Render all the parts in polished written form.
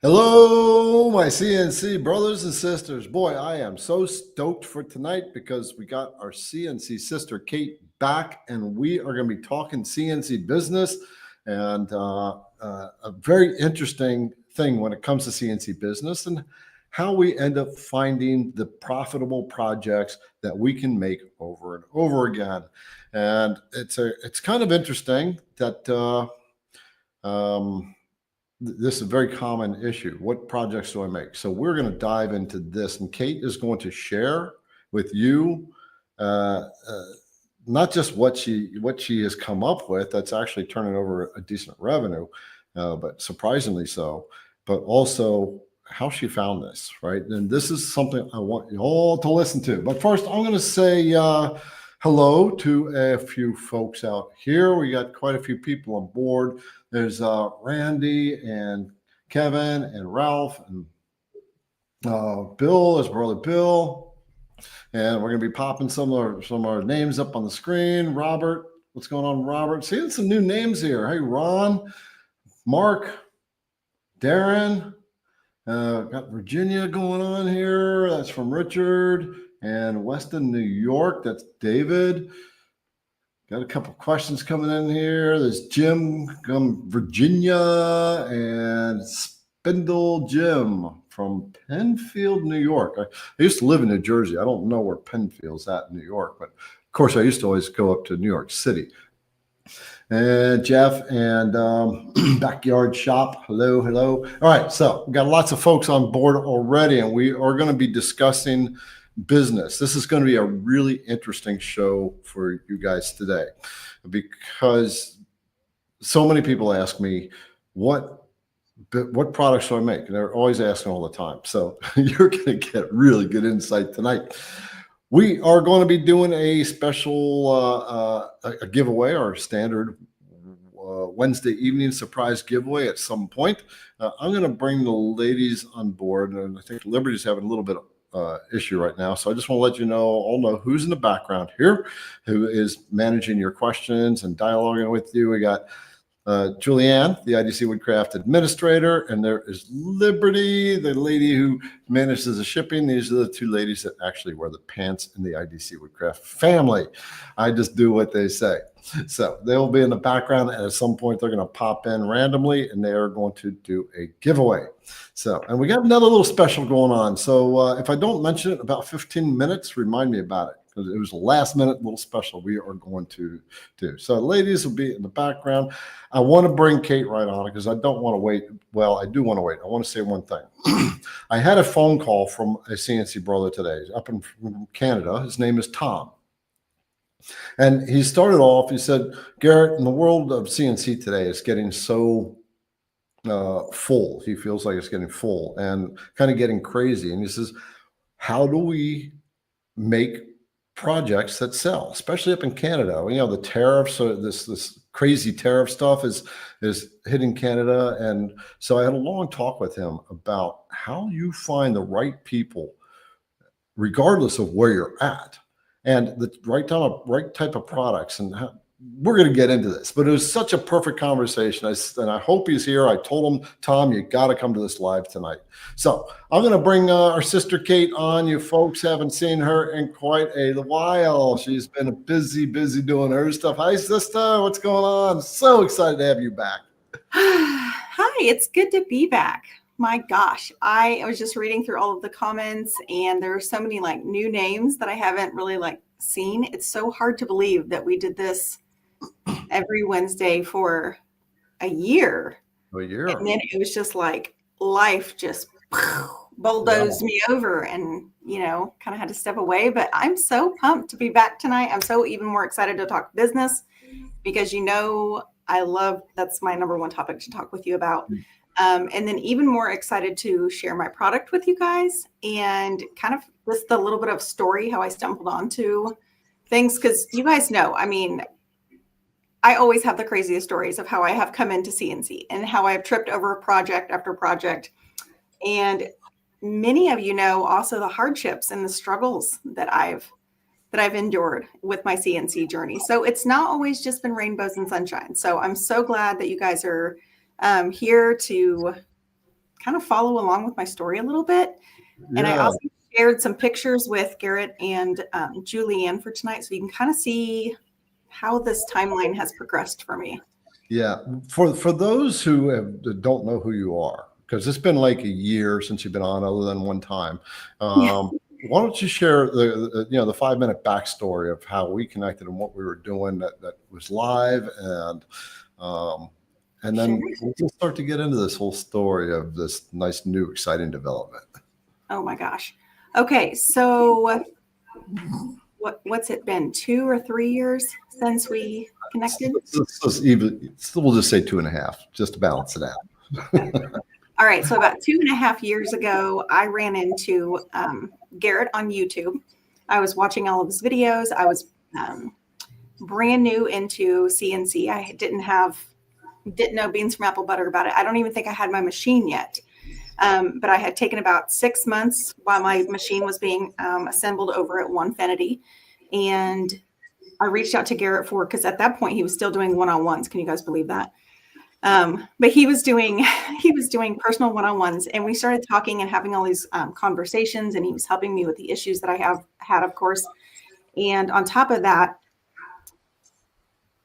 Hello, my CNC brothers and sisters. Boy, I am so stoked for tonight because we got our CNC sister Kate back, and we are going to be talking CNC business and a very interesting thing when it comes to CNC business and how we end up finding the profitable projects that we can make over and over again. And it's kind of interesting that this is a very common issue. What projects do I make? So we're going to dive into this, and Kate is going to share with you uh, uh, not just what she has come up with. That's actually turning over a decent revenue, but surprisingly so. But also how she found this, right? And this is something I want you all to listen to. But first, I'm going to say hello to a few folks out here. We got quite a few people on board. There's Randy and Kevin and Ralph and Bill, his brother Bill, and we're going to be popping some of our names up on the screen. Robert, what's going on, Robert? Seeing some new names here. Hey, Ron, Mark, Darren, got Virginia going on here. That's from Richard. And Weston, New York. That's David. Got a couple questions coming in here. There's Jim from Virginia and Spindle Jim from Penfield, New York. I used to live in New Jersey. I don't know where Penfield's at in New York, but of course I used to always go up to New York City. And Jeff and Backyard Shop. Hello, hello. All right, so we've got lots of folks on board already, and we are going to be discussing business. This is going to be a really interesting show for you guys today because so many people ask me what products do I make, and they're always asking all the time. So you're going to get really good insight tonight. We are going to be doing a special a giveaway, our standard Wednesday evening surprise giveaway at some point. I'm going to bring the ladies on board, and I think Liberty's having a little bit of issue right now. So I just want to let you all know who's in the background here, who is managing your questions and dialoguing with you. We got Julianne, the IDC Woodcraft administrator, and there is Liberty, the lady who manages the shipping. These are the two ladies that actually wear the pants in the IDC Woodcraft family. I just do what they say. So they'll be in the background, and at some point they're going to pop in randomly, and they are going to do a giveaway. So, and we got another little special going on. So if I don't mention it about 15 minutes, remind me about it, because it was a last minute little special we are going to do. So ladies will be in the background. I want to bring Kate right on because I don't want to wait. Well, I do want to wait. I want to say one thing. I had a phone call from a CNC brother today up in Canada. His name is Tom. And he started off, he said, Garrett, in the world of CNC today, it's getting so full. He feels like it's getting full and kind of getting crazy. And he says, how do we make projects that sell, especially up in Canada? You know, the tariffs, this crazy tariff stuff is hitting Canada. And so I had a long talk with him about how you find the right people, regardless of where you're at, and the right type of products. And we're going to get into this, but it was such a perfect conversation. And I hope he's here. I told him, Tom, you got to come to this live tonight. So I'm going to bring our sister Kate on. You folks haven't seen her in quite a while. She's been busy doing her stuff. Hi, sister. What's going on? So excited to have you back. Hi, it's good to be back. My gosh, I was just reading through all of the comments, and there are so many like new names that I haven't really seen. It's so hard to believe that we did this every Wednesday for a year. And then it was just like life just bulldozed me over, and kind of had to step away. But I'm so pumped to be back tonight. I'm so even more excited to talk business because I love, that's my number one topic to talk with you about. And then even more excited to share my product with you guys and kind of just a little bit of story, how I stumbled onto things. Because you guys know, I mean, I always have the craziest stories of how I have come into CNC and how I've tripped over project after project. And many of you know also the hardships and the struggles that I've endured with my CNC journey. So it's not always just been rainbows and sunshine. So I'm so glad that you guys are here to kind of follow along with my story a little bit. And I Yeah. also shared some pictures with Garrett and Julianne for tonight, so you can kind of see how this timeline has progressed for me. Yeah. For those who don't know who you are, because it's been like a year since you've been on, other than one time. Yeah. Why don't you share the 5-minute backstory of how we connected and what we were doing that was live, and then we'll start to get into this whole story of this nice, new, exciting development. Oh my gosh. Okay, so what's it been, 2 or 3 years since we connected? We'll just say 2.5, just to balance it out. All right, so about 2.5 years ago, I ran into Garrett on YouTube. I was watching all of his videos. I was brand new into CNC. I didn't know beans from apple butter about it. I don't even think I had my machine yet. But I had taken about 6 months while my machine was being assembled over at Onefinity. And I reached out to Garrett because at that point he was still doing one-on-ones. Can you guys believe that? But he was doing personal one-on-ones, and we started talking and having all these conversations, and he was helping me with the issues that I have had, of course. And on top of that,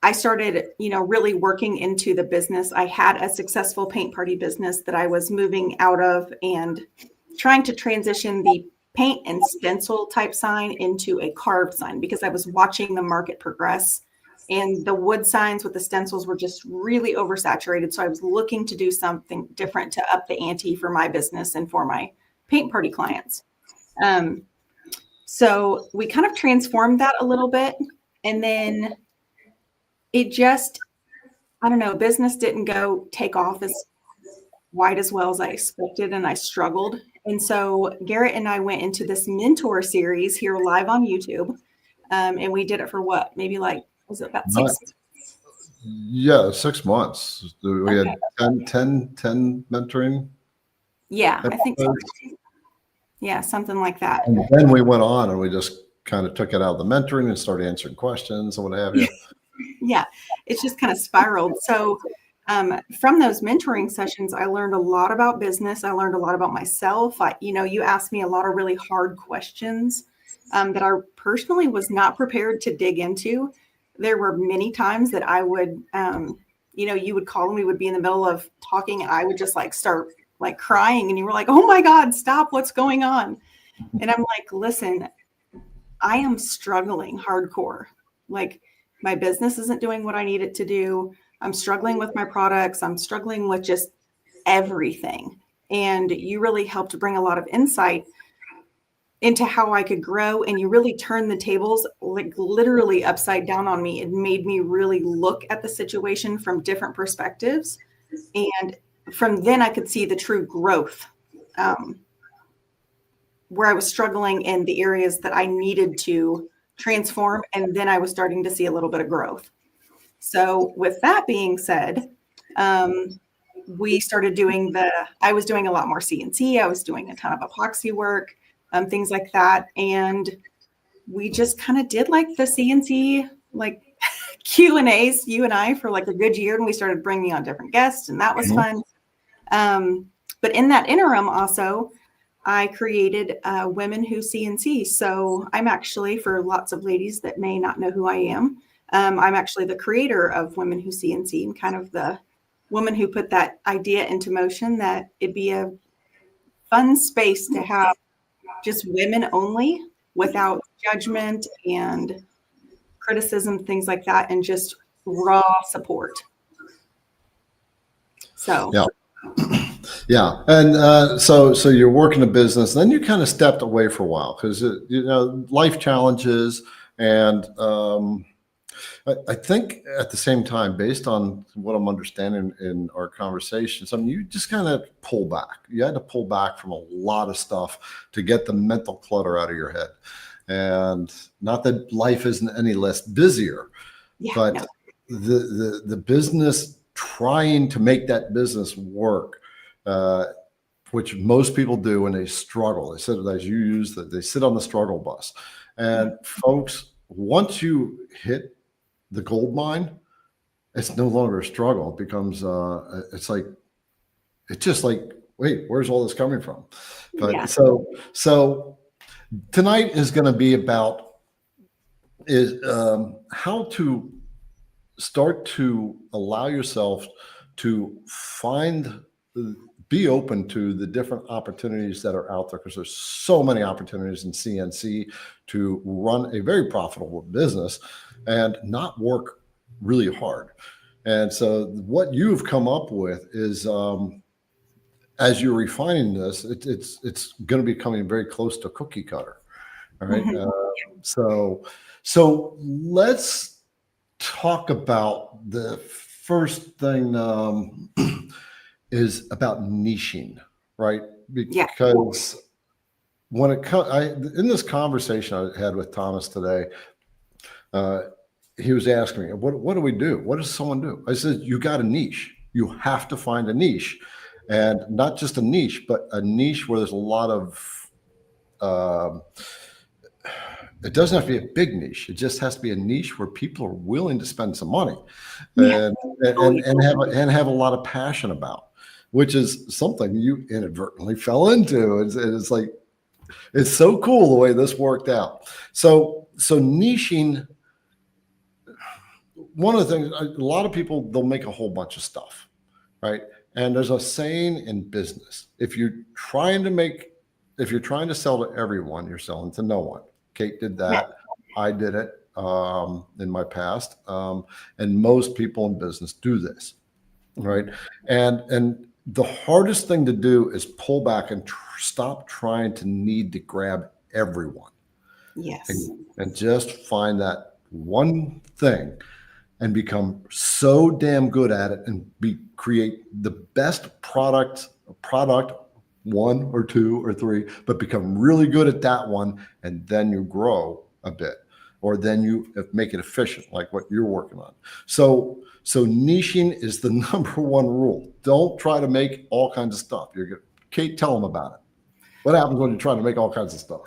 I started, really working into the business. I had a successful paint party business that I was moving out of and trying to transition the paint and stencil type sign into a carved sign, because I was watching the market progress. And the wood signs with the stencils were just really oversaturated. So I was looking to do something different to up the ante for my business and for my paint party clients. So we kind of transformed that a little bit. And then it just, I don't know, business didn't take off as wide as well as I expected, and I struggled. And so Garrett and I went into this mentor series here live on YouTube. And we did it for maybe was it about 6 months? Yeah, 6 months. We had 10 mentoring. Yeah, I think so. Yeah, something like that. And then we went on and we just kind of took it out of the mentoring and started answering questions and what have you. Yeah, it's just kind of spiraled. So from those mentoring sessions, I learned a lot about business. I learned a lot about myself. You asked me a lot of really hard questions that I personally was not prepared to dig into. There were many times that I would, you would call and we would be in the middle of talking and I would just start crying, and you were like, oh my God, stop, what's going on? And I'm like, listen, I am struggling hardcore. My business isn't doing what I need it to do. I'm struggling with my products. I'm struggling with just everything. And you really helped bring a lot of insight into how I could grow. And you really turned the tables literally upside down on me. It made me really look at the situation from different perspectives. And from then I could see the true growth, where I was struggling in the areas that I needed to transform. And then I was starting to see a little bit of growth. So with that being said, we started I was doing a lot more CNC. I was doing a ton of epoxy work, things like that. And we just kind of did the CNC, Q&As, you and I, for a good year. And we started bringing on different guests, and that was fun. But in that interim also, I created Women Who CNC. So I'm actually, for lots of ladies that may not know who I am, I'm actually the creator of Women Who CNC, and kind of the woman who put that idea into motion, that it'd be a fun space to have just women only, without judgment and criticism, things like that, and just raw support. So yeah. And so you're working a business, then you kind of stepped away for a while because life challenges, and I think at the same time, based on what I'm understanding in our conversations, you just kind of pull back. You had to pull back from a lot of stuff to get the mental clutter out of your head. And not that life isn't any less busier, but the business, trying to make that business work, which most people do when they struggle. They said, as you use that, they sit on the struggle bus. And folks, once you hit the gold mine, it's no longer a struggle. It becomes it's just like wait, where's all this coming from? But Yeah. so tonight is going to be about how to start to allow yourself to be open to the different opportunities that are out there, because there's so many opportunities in CNC to run a very profitable business and not work really hard. And so what you've come up with is, as you're refining this, it's going to be coming very close to cookie cutter. All right. Mhm. So let's talk about the first thing, is about niching, right? Yeah. Because when it comes, in this conversation I had with Thomas today, uh, he was asking me, what do we do? What does someone do? I said, you got a niche. You have to find a niche, and not just a niche, but a niche where there's a lot of, it doesn't have to be a big niche. It just has to be a niche where people are willing to spend some money Yeah. and have a lot of passion about, which is something you inadvertently fell into. It's like, it's so cool the way this worked out. So niching, one of the things, a lot of people, they'll make a whole bunch of stuff, right? And there's a saying in business: if you're trying to sell to everyone, you're selling to no one. Kate did Yeah. that. I did it in my past, and most people in business do this, right? And the hardest thing to do is pull back and stop trying to need to grab everyone, Yes. and just find that one thing and become so damn good at it, and create the best product, one or two or three, but become really good at that one, and then you grow a bit, or then you make it efficient, like what you're working on. So niching is the number one rule. Don't try to make all kinds of stuff. You're good. Kate, tell them about it. What happens when you're trying to make all kinds of stuff?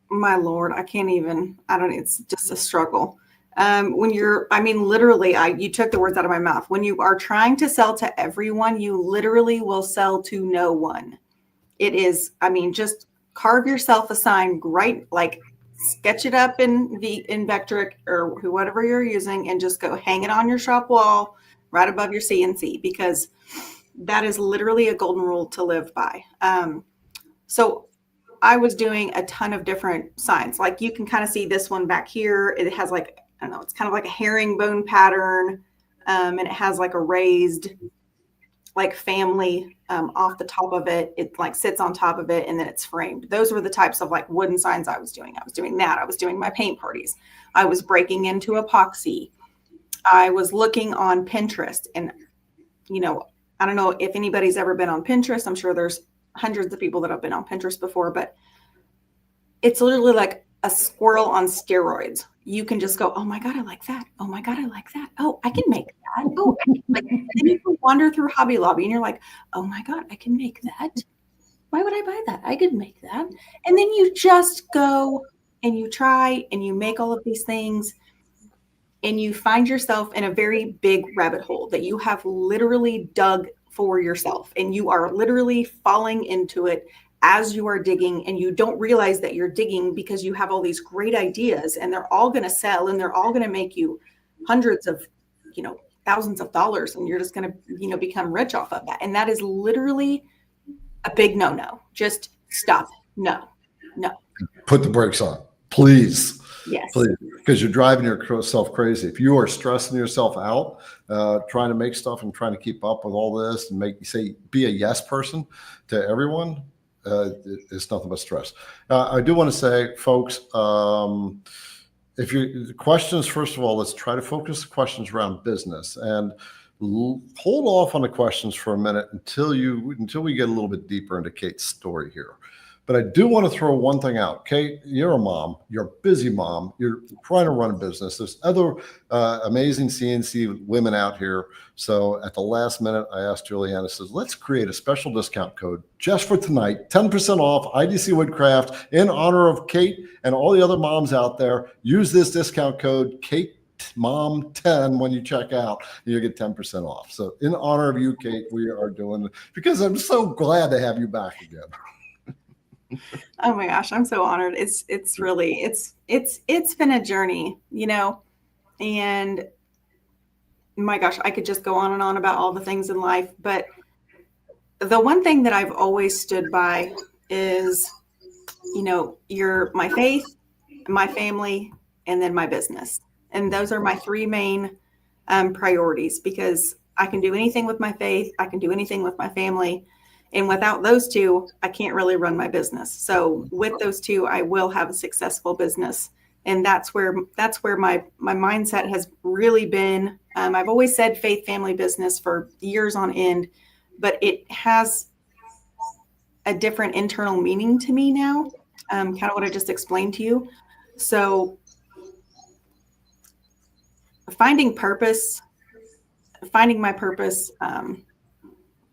My Lord, I can't even, I don't, it's just a struggle. When you're, I mean, literally, you took the words out of my mouth. When you are trying to sell to everyone, you literally will sell to no one. It is, I mean, just carve yourself a sign, right? Like sketch it up in Vectric or whatever you're using, and just go hang it on your shop wall right above your CNC, because that is literally a golden rule to live by. So I was doing a ton of different signs. Like you can kind of see this one back here. It has like, I don't know, it's kind of like a herringbone pattern. And it has like a raised like family off the top of it. It like sits on top of it, and then it's framed. Those were the types of like wooden signs I was doing. I was doing that. I was doing my paint parties. I was breaking into epoxy. I was looking on Pinterest, and, you know, I don't know if anybody's ever been on Pinterest. I'm sure there's hundreds of people that have been on Pinterest before, but it's literally like a squirrel on steroids. You can just go, oh my God, I like that. Oh my God, I like that. Oh, I can make that. Oh, I can like, then you can wander through Hobby Lobby and you're like, oh my God, I can make that. Why would I buy that? I could make that. And then you just go and you try and you make all of these things, and you find yourself in a very big rabbit hole that you have literally dug for yourself, and you are literally falling into it as you are digging, and you don't realize that you're digging because you have all these great ideas, and they're all going to sell, and they're all going to make you hundreds of, you know, thousands of dollars, and you're just going to, you know, become rich off of that. And that is literally a big no. Just stop. No. Put the brakes on, please. Yes. Please, because you're driving yourself crazy. If you are stressing yourself out, trying to make stuff and trying to keep up with all this and be a yes person to everyone, it's nothing but stress. I do want to say, folks, if the questions, first of all, let's try to focus the questions around business, and hold off on the questions for a minute until we get a little bit deeper into Kate's story here. But I do want to throw one thing out. Kate, you're a mom. You're a busy mom. You're trying to run a business. There's other amazing CNC women out here. So at the last minute, I asked Juliana, says, let's create a special discount code just for tonight, 10% off IDC Woodcraft in honor of Kate and all the other moms out there. Use this discount code, Kate mom 10 when you check out, you get 10% off. So in honor of you, Kate, we are doing, because I'm so glad to have you back again. Oh my gosh, I'm so honored. It's really it's been a journey, and my gosh, I could just go on and on about all the things in life, but the one thing that I've always stood by is, you're my faith, my family, and then my business. And those are my three main priorities, because I can do anything with my faith, I can do anything with my family. And without those two, I can't really run my business. So with those two, I will have a successful business. And that's where my mindset has really been. I've always said faith, family, business for years on end, but it has a different internal meaning to me now, kind of what I just explained to you. So finding my purpose,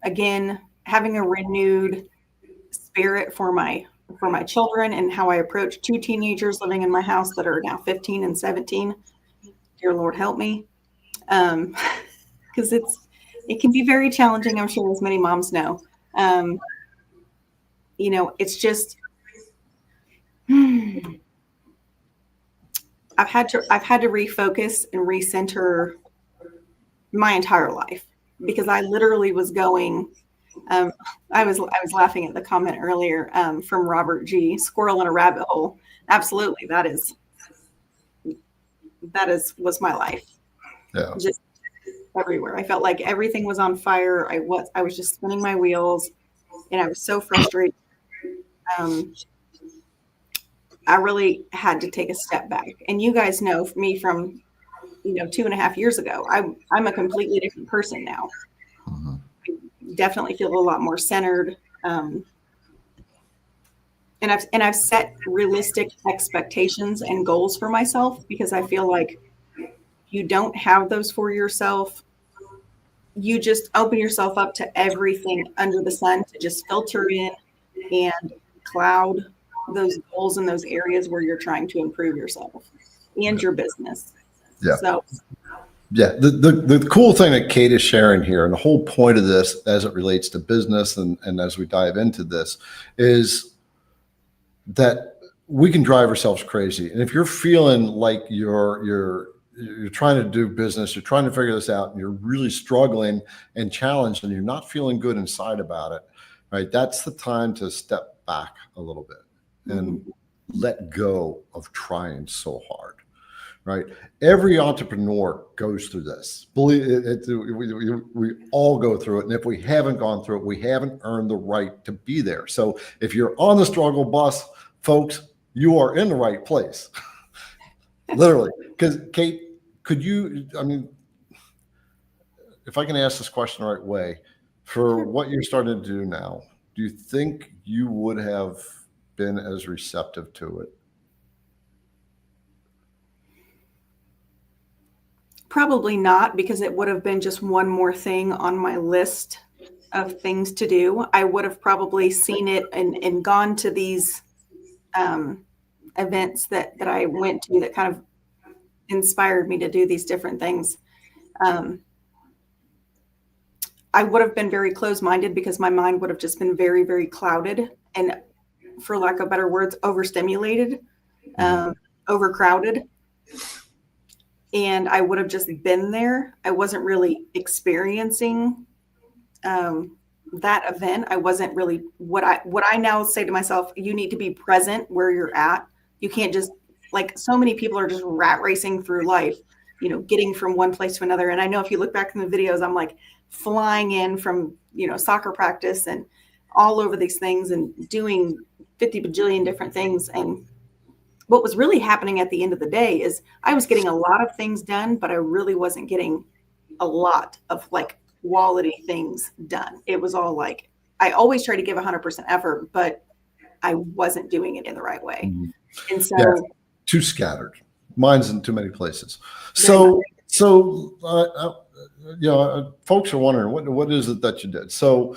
again, having a renewed spirit for my children, and how I approach two teenagers living in my house that are now 15 and 17. Dear Lord, help me. Because it can be very challenging, I'm sure, as many moms know. It's just, I've had to refocus and recenter my entire life, because I literally was going, I was laughing at the comment earlier, from Robert G. Squirrel in a rabbit hole. Absolutely. That was my life. Yeah. Just everywhere. I felt like everything was on fire. I was just spinning my wheels, and I was so frustrated. I really had to take a step back. And you guys know me from, 2.5 years ago. I'm a completely different person now. Mm-hmm. I definitely feel a lot more centered. And I've set realistic expectations and goals for myself, because I feel like you don't have those for yourself, you just open yourself up to everything under the sun to just filter in and cloud those goals in those areas where you're trying to improve yourself and your business. Yeah. So yeah, the cool thing that Kate is sharing here, and the whole point of this as it relates to business, and as we dive into this, is that we can drive ourselves crazy. And if you're feeling like you're trying to do business, you're trying to figure this out, and you're really struggling and challenged, and you're not feeling good inside about it, right? That's the time to step back a little bit and let go of trying so hard, right? Every entrepreneur goes through this. Believe it, we all go through it. And if we haven't gone through it, we haven't earned the right to be there. So if you're on the struggle bus, folks, you are in the right place. Literally. Because Kate, if I can ask this question the right way, for what you're starting to do now, do you think you would have been as receptive to it? probably not, because it would have been just one more thing on my list of things to do. I would have probably seen it and gone to these events that I went to that kind of inspired me to do these different things. I would have been very closed-minded, because my mind would have just been very, very clouded and, for lack of better words, overstimulated, overcrowded. And I would have just been there. I wasn't really experiencing that event. I wasn't really what I now say to myself, you need to be present where you're at. You can't just, like, so many people are just rat racing through life, getting from one place to another. And I know if you look back in the videos, I'm like flying in from, soccer practice and all over these things and doing 50 bajillion different things. And what was really happening at the end of the day is I was getting a lot of things done, but I really wasn't getting a lot of like quality things done. It was all like, I always try to give 100% effort, but I wasn't doing it in the right way. And so, yeah, too scattered. Mine's in too many places. So folks are wondering, what is it that you did? So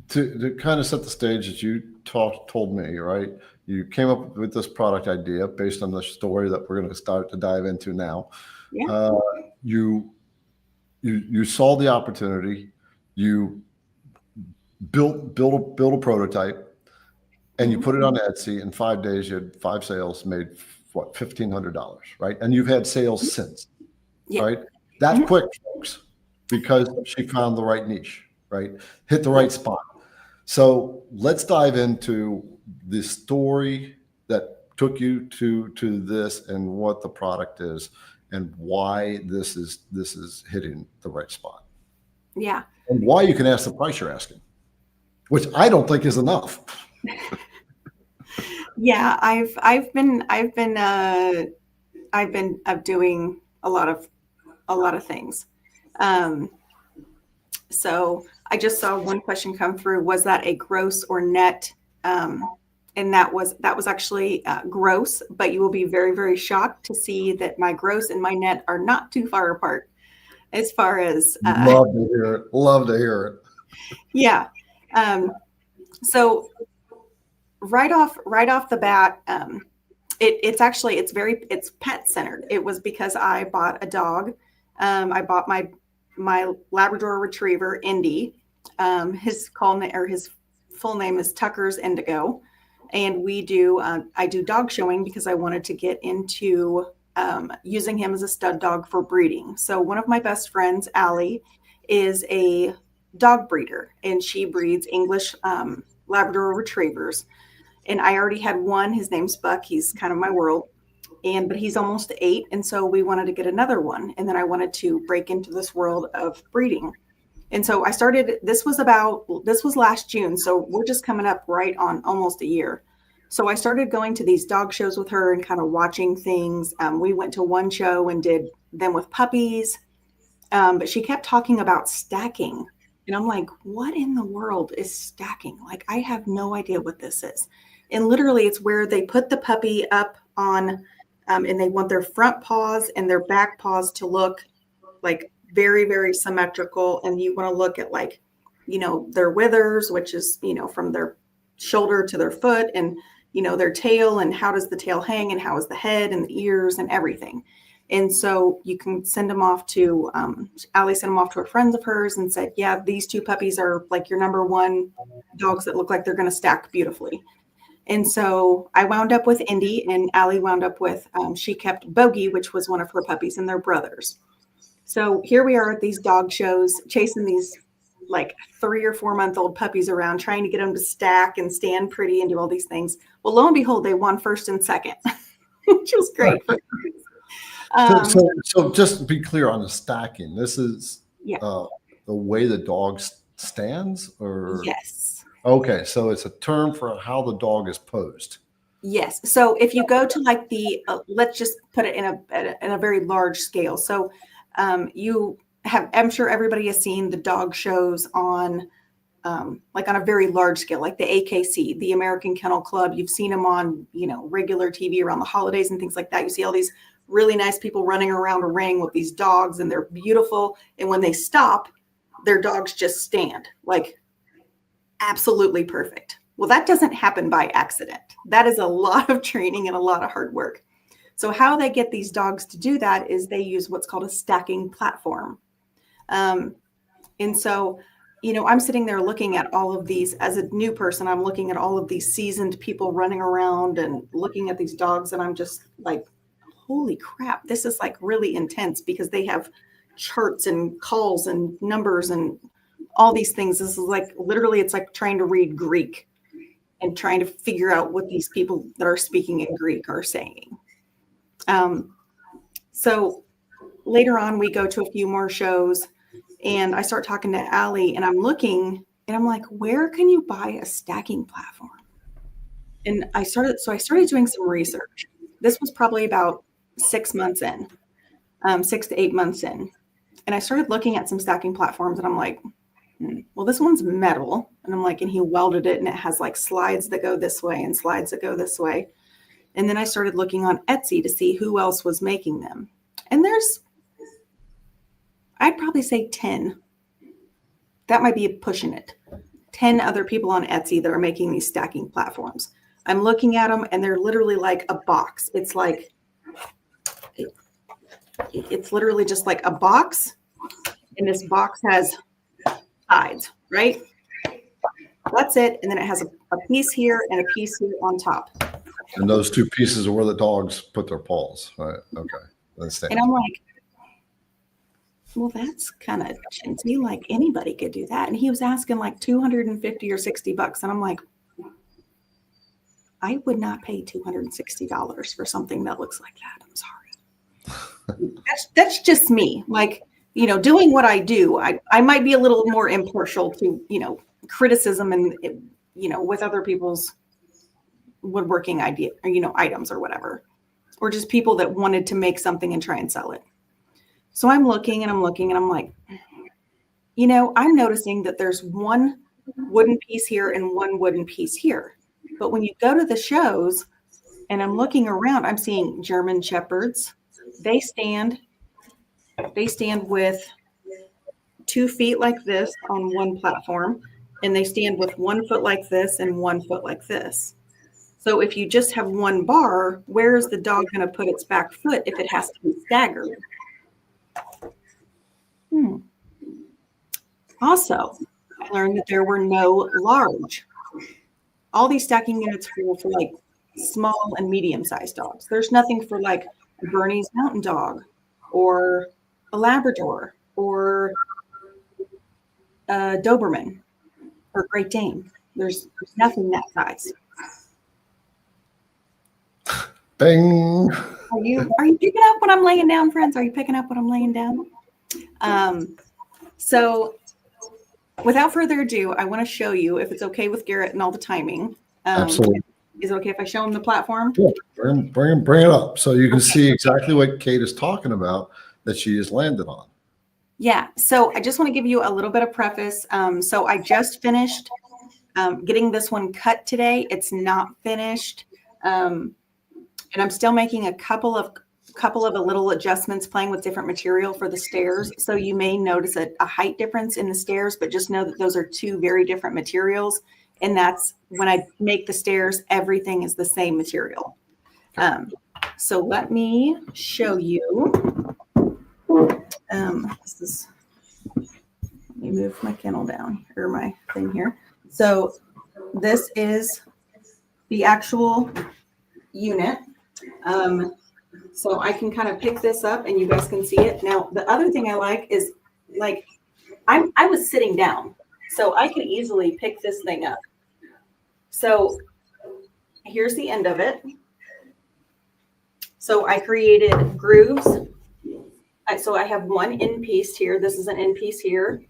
to kind of set the stage, as you told me, right? You came up with this product idea based on the story that we're going to start to dive into now. Yeah. You saw the opportunity. You built a prototype, and you put it on Etsy. In 5 days, you had 5 sales, made what, $1,500, right? And you've had sales since, Yeah. right? That's quick, folks, because she found the right niche, right? Hit the right spot. So let's dive into the story that took you to this, and what the product is, and why this is hitting the right spot, Yeah. and why you can ask the price you're asking, which I don't think is enough. Yeah, I've been doing a lot of things. So I just saw one question come through. Was that a gross or net? And that was actually gross, but you will be very, very shocked to see that my gross and my net are not too far apart as far as Love to hear it. Love to hear it. yeah. So right off the bat, it's pet centered. It was because I bought a dog. I bought my Labrador Retriever, Indy. His full name is Tucker's Indigo, and I do dog showing because I wanted to get into using him as a stud dog for breeding. So one of my best friends, Allie, is a dog breeder, and she breeds English Labrador Retrievers. And I already had one. His name's Buck. He's kind of my world. But he's almost 8. And so we wanted to get another one. And then I wanted to break into this world of breeding. And so this was last June. So we're just coming up right on almost a year. So I started going to these dog shows with her and kind of watching things. We went to one show and did them with puppies. But she kept talking about stacking. And I'm like, what in the world is stacking? Like, I have no idea what this is. And literally, it's where they put the puppy up on, and they want their front paws and their back paws to look like very, very symmetrical. And you want to look at, like, their withers, which is, from their shoulder to their foot, and, their tail, and how does the tail hang, and how is the head and the ears and everything. And so you can send them off to, Allie sent them off to a friend of hers and said, yeah, these 2 puppies are like your number 1 dogs that look like they're going to stack beautifully. And so I wound up with Indy, and Allie wound up with, she kept Bogey, which was one of her puppies, and their brothers. So here we are at these dog shows, chasing these like 3 or 4 month old puppies around, trying to get them to stack and stand pretty and do all these things. Well, lo and behold, they won first and second, which was great. So just to be clear on the stacking, this is the way the dog stands, or? Yes. Okay, so it's a term for how the dog is posed. Yes. So if you go to like let's just put it in a very large scale. So I'm sure everybody has seen the dog shows on like on a very large scale, like the AKC, the American Kennel Club. You've seen them on, regular TV around the holidays and things like that. You see all these really nice people running around a ring with these dogs, and they're beautiful. And when they stop, their dogs just stand like absolutely perfect. Well, that doesn't happen by accident. That is a lot of training and a lot of hard work. So how they get these dogs to do that is they use what's called a stacking platform. And so, I'm sitting there looking at all of these as a new person. I'm looking at all of these seasoned people running around and looking at these dogs. And I'm just like, holy crap, this is like really intense, because they have charts and calls and numbers and all these things. This is like, literally, it's like trying to read Greek and trying to figure out what these people that are speaking in Greek are saying. So later on, we go to a few more shows, and I start talking to Allie, and I'm looking, and I'm like, where can you buy a stacking platform? And I started doing some research. This was probably about 6 months in, 6 to 8 months in. And I started looking at some stacking platforms, and I'm like, well, this one's metal. And I'm like, and he welded it, and it has like slides that go this way and slides that go this way. And then I started looking on Etsy to see who else was making them. And I'd probably say 10. That might be pushing it. 10 other people on Etsy that are making these stacking platforms. I'm looking at them and they're literally like a box. It's like, it's literally just like a box. And this box has sides, right? That's it. And then it has a piece here and a piece here on top. And those two pieces are where the dogs put their paws. Right. Okay. Understand. And I'm like, well, that's kind of chintzy. Like anybody could do that. And he was asking like 250 or $60. And I'm like, I would not pay $260 for something that looks like that. I'm sorry. That's just me. Like, you know, doing what I do, I might be a little more impartial to, you know, criticism and, you know, with other people's woodworking idea, or, you know, items or whatever, or just people that wanted to make something and try and sell it. So I'm looking and I'm looking and I'm like, you know, I'm noticing that there's one wooden piece here and one wooden piece here. But when you go to the shows and I'm looking around, I'm seeing German Shepherds. They stand with 2 feet like this on one platform, and they stand with 1 foot like this and 1 foot like this. So if you just have one bar, where is the dog going to put its back foot if it has to be staggered? Also, I learned that there were no large. All these stacking units were for like small and medium-sized dogs. There's nothing for like a Bernese Mountain Dog or a Labrador or a Doberman or Great Dane. There's nothing that size. Bing. Are you picking up what I'm laying down, friends? Are you picking up what I'm laying down? So without further ado, I want to show you, if it's okay with Garrett and all the timing. Absolutely. Is it okay if I show him the platform? Yeah, bring it up so you can see exactly what Kate is talking about that she has landed on. Yeah. So I just want to give you a little bit of preface. So I just finished getting this one cut today. It's not finished. And I'm still making a couple of little adjustments, playing with different material for the stairs. So you may notice a height difference in the stairs, but just know that those are 2 very different materials. And that's when I make the stairs, everything is the same material. So let me show you. Let me move my kennel down, or my thing here. So this is the actual unit. So I can kind of pick this up and you guys can see it. Now, the other thing I like is, like, I was sitting down, so I can easily pick this thing up. So here's the end of it. So I created grooves. So I have one end piece here. This is an end piece here.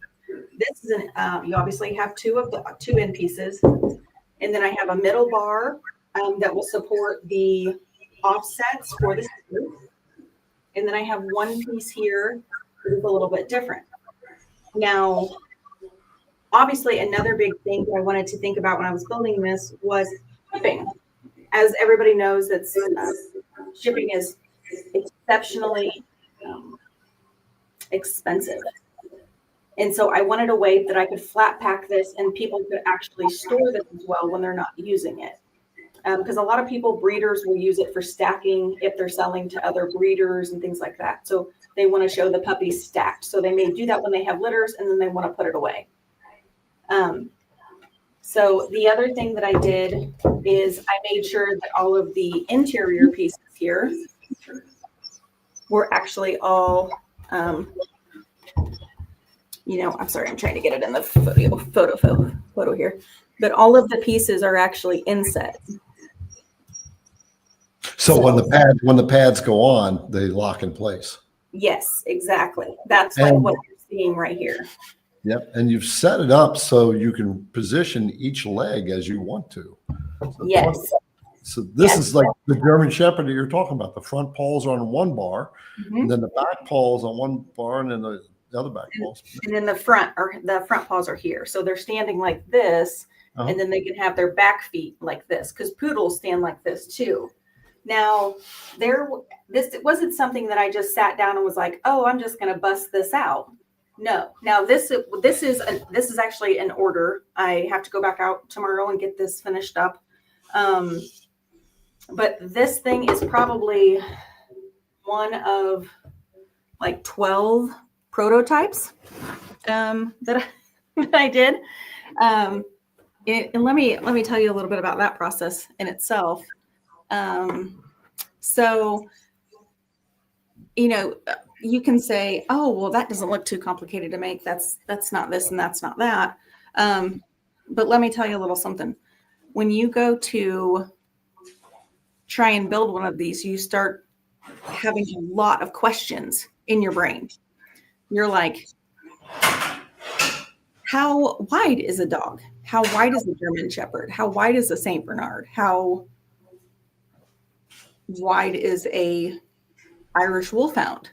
This is you obviously have 2 end pieces. And then I have a middle bar that will support the offsets for the screw. And then I have one piece here that is a little bit different. Now, obviously, another big thing that I wanted to think about when I was building this was shipping. As everybody knows, that's shipping is exceptionally expensive. And so I wanted a way that I could flat pack this and people could actually store this as well when they're not using it. Because a lot of people, breeders, will use it for stacking if they're selling to other breeders and things like that. So they want to show the puppies stacked. So they may do that when they have litters and then they want to put it away. So the other thing that I did is I made sure that all of the interior pieces here were actually all, I'm sorry, I'm trying to get it in the photo here. But all of the pieces are actually inset. So when the pads go on, they lock in place. Yes, exactly. That's like what you're seeing right here. Yep. And you've set it up so you can position each leg as you want to. So yes. So this is like the German Shepherd that you're talking about. The front paws are on one bar, and then the back paws on one bar, and then the other back paws. And then the front paws are here. So they're standing like this, and then they can have their back feet like this, because poodles stand like this too. Now, this wasn't something that I just sat down and was like, oh, I'm just going to bust this out. No. Now this is actually an order. I have to go back out tomorrow and get this finished up. But this thing is probably one of like 12 prototypes that I did. And let me tell you a little bit about that process in itself. So, you can say, oh, well, that doesn't look too complicated to make. That's not this and that's not that. But let me tell you a little something. When you go to try and build one of these, you start having a lot of questions in your brain. You're like, how wide is a dog? How wide is a German Shepherd? How wide is a Saint Bernard? How wide is a Irish Wolfhound?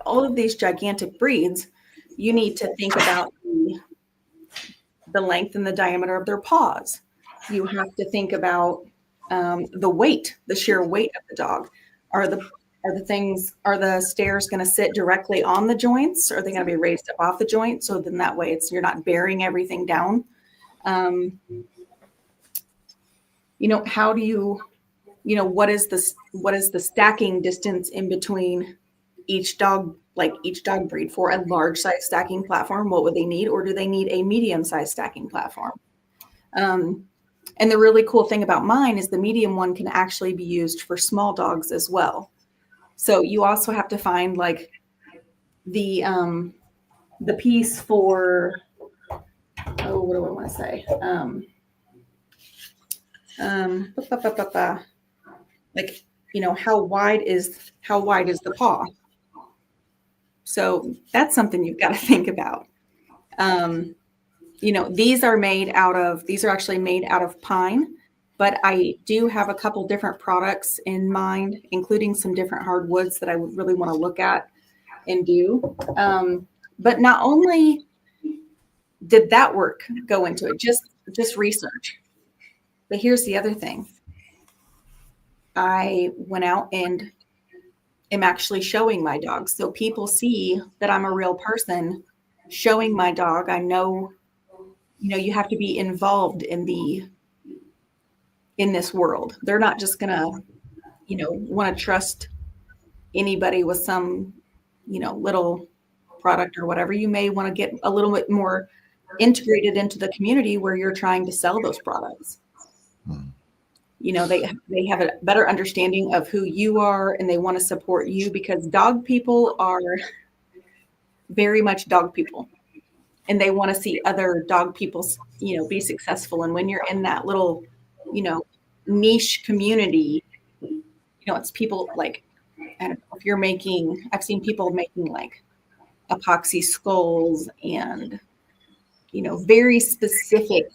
All of these gigantic breeds, you need to think about the length and the diameter of their paws. You have to think about the weight, the sheer weight of the dog. Are the stairs going to sit directly on the joints? Or are they going to be raised up off the joint? So then that way you're not bearing everything down. How do you, what is the stacking distance in between each dog breed? For a large size stacking platform, what would they need? Or do they need a medium size stacking platform? And the really cool thing about mine is the medium one can actually be used for small dogs as well. So you also have to find like the piece for, what do I want to say? Like, how wide is the paw? So that's something you've got to think about. These are actually made out of pine, but I do have a couple different products in mind, including some different hardwoods that I would really want to look at and do. But not only did that work go into it, just research. But here's the other thing. I went out and am actually showing my dog. So people see that I'm a real person showing my dog. I know, you have to be involved in this world. They're not just gonna, want to trust anybody with some, little product or whatever. You may want to get a little bit more integrated into the community where you're trying to sell those products. They have a better understanding of who you are, and they want to support you, because dog people are very much dog people, and they want to see other dog people, be successful. And when you're in that little, niche community, it's people like, I don't know if I've seen people making like epoxy skulls and, very specific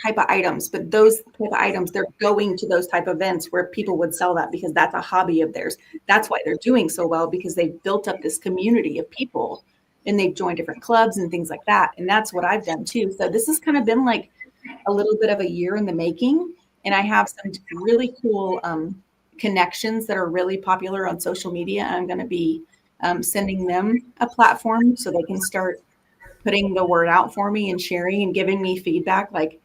type of items, but those type of items, they're going to those type of events where people would sell that because that's a hobby of theirs. That's why they're doing so well, because they've built up this community of people and they've joined different clubs and things like that. And that's what I've done too. So this has kind of been like a little bit of a year in the making. And I have some really cool connections that are really popular on social media. And I'm going to be sending them a platform so they can start putting the word out for me and sharing and giving me feedback like,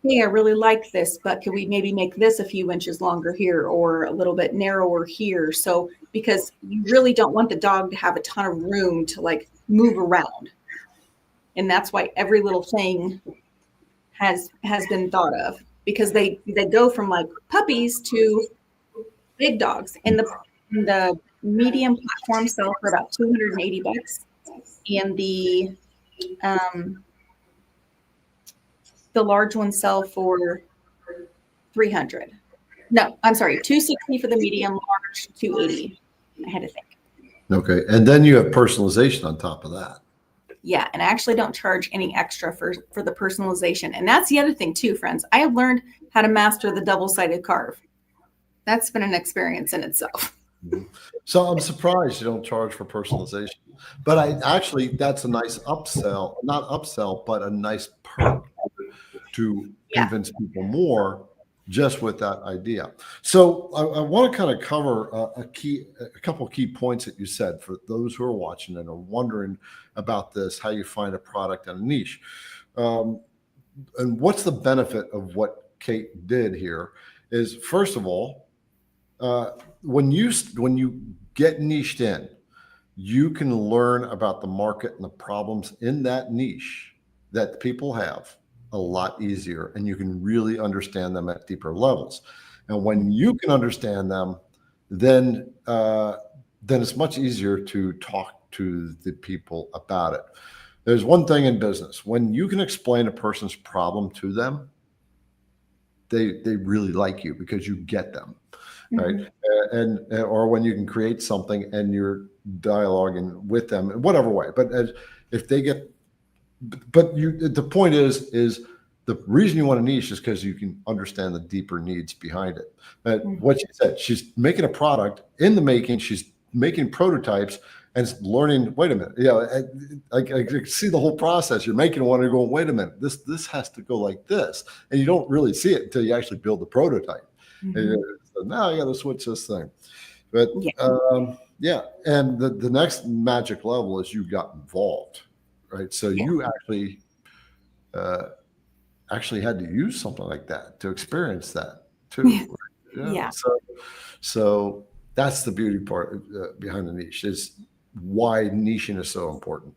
hey, I really like this, but could we maybe make this a few inches longer here or a little bit narrower here? So, because you really don't want the dog to have a ton of room to like move around. And that's why every little thing has been thought of, because they go from like puppies to big dogs. And the medium platform sell for about $280, and the large ones sell for $300. No, I'm sorry, $260 for the medium, large $280. I had to think. Okay, and then you have personalization on top of that. Yeah, and I actually don't charge any extra for the personalization. And that's the other thing too, friends. I have learned how to master the double-sided carve. That's been an experience in itself. So I'm surprised you don't charge for personalization. But that's a nice upsell, not upsell, but a nice perk to convince people more just with that idea. So I want to kind of cover a couple of key points that you said for those who are watching and are wondering about this, how you find a product and a niche. And what's the benefit of what Kate did here is, first of all, when you get niched in, you can learn about the market and the problems in that niche that people have a lot easier, and you can really understand them at deeper levels. And when you can understand them, then it's much easier to talk to the people about it. There's one thing in business: when you can explain a person's problem to them, they really like you because you get them, right? And or when you can create something and you're dialoguing with them in whatever way. But if they get, but the point is the reason you want a niche is because you can understand the deeper needs behind it. What she said, she's making a product in the making. She's making prototypes and learning. Wait a minute, I see the whole process. You're making one, and you're going, wait a minute, this has to go like this, and you don't really see it until you actually build the prototype. And so now I got to switch this thing. But and the next magic level is you got involved, right? So you actually had to use something like that to experience that too. So that's the beauty part behind the niche, is why niching is so important.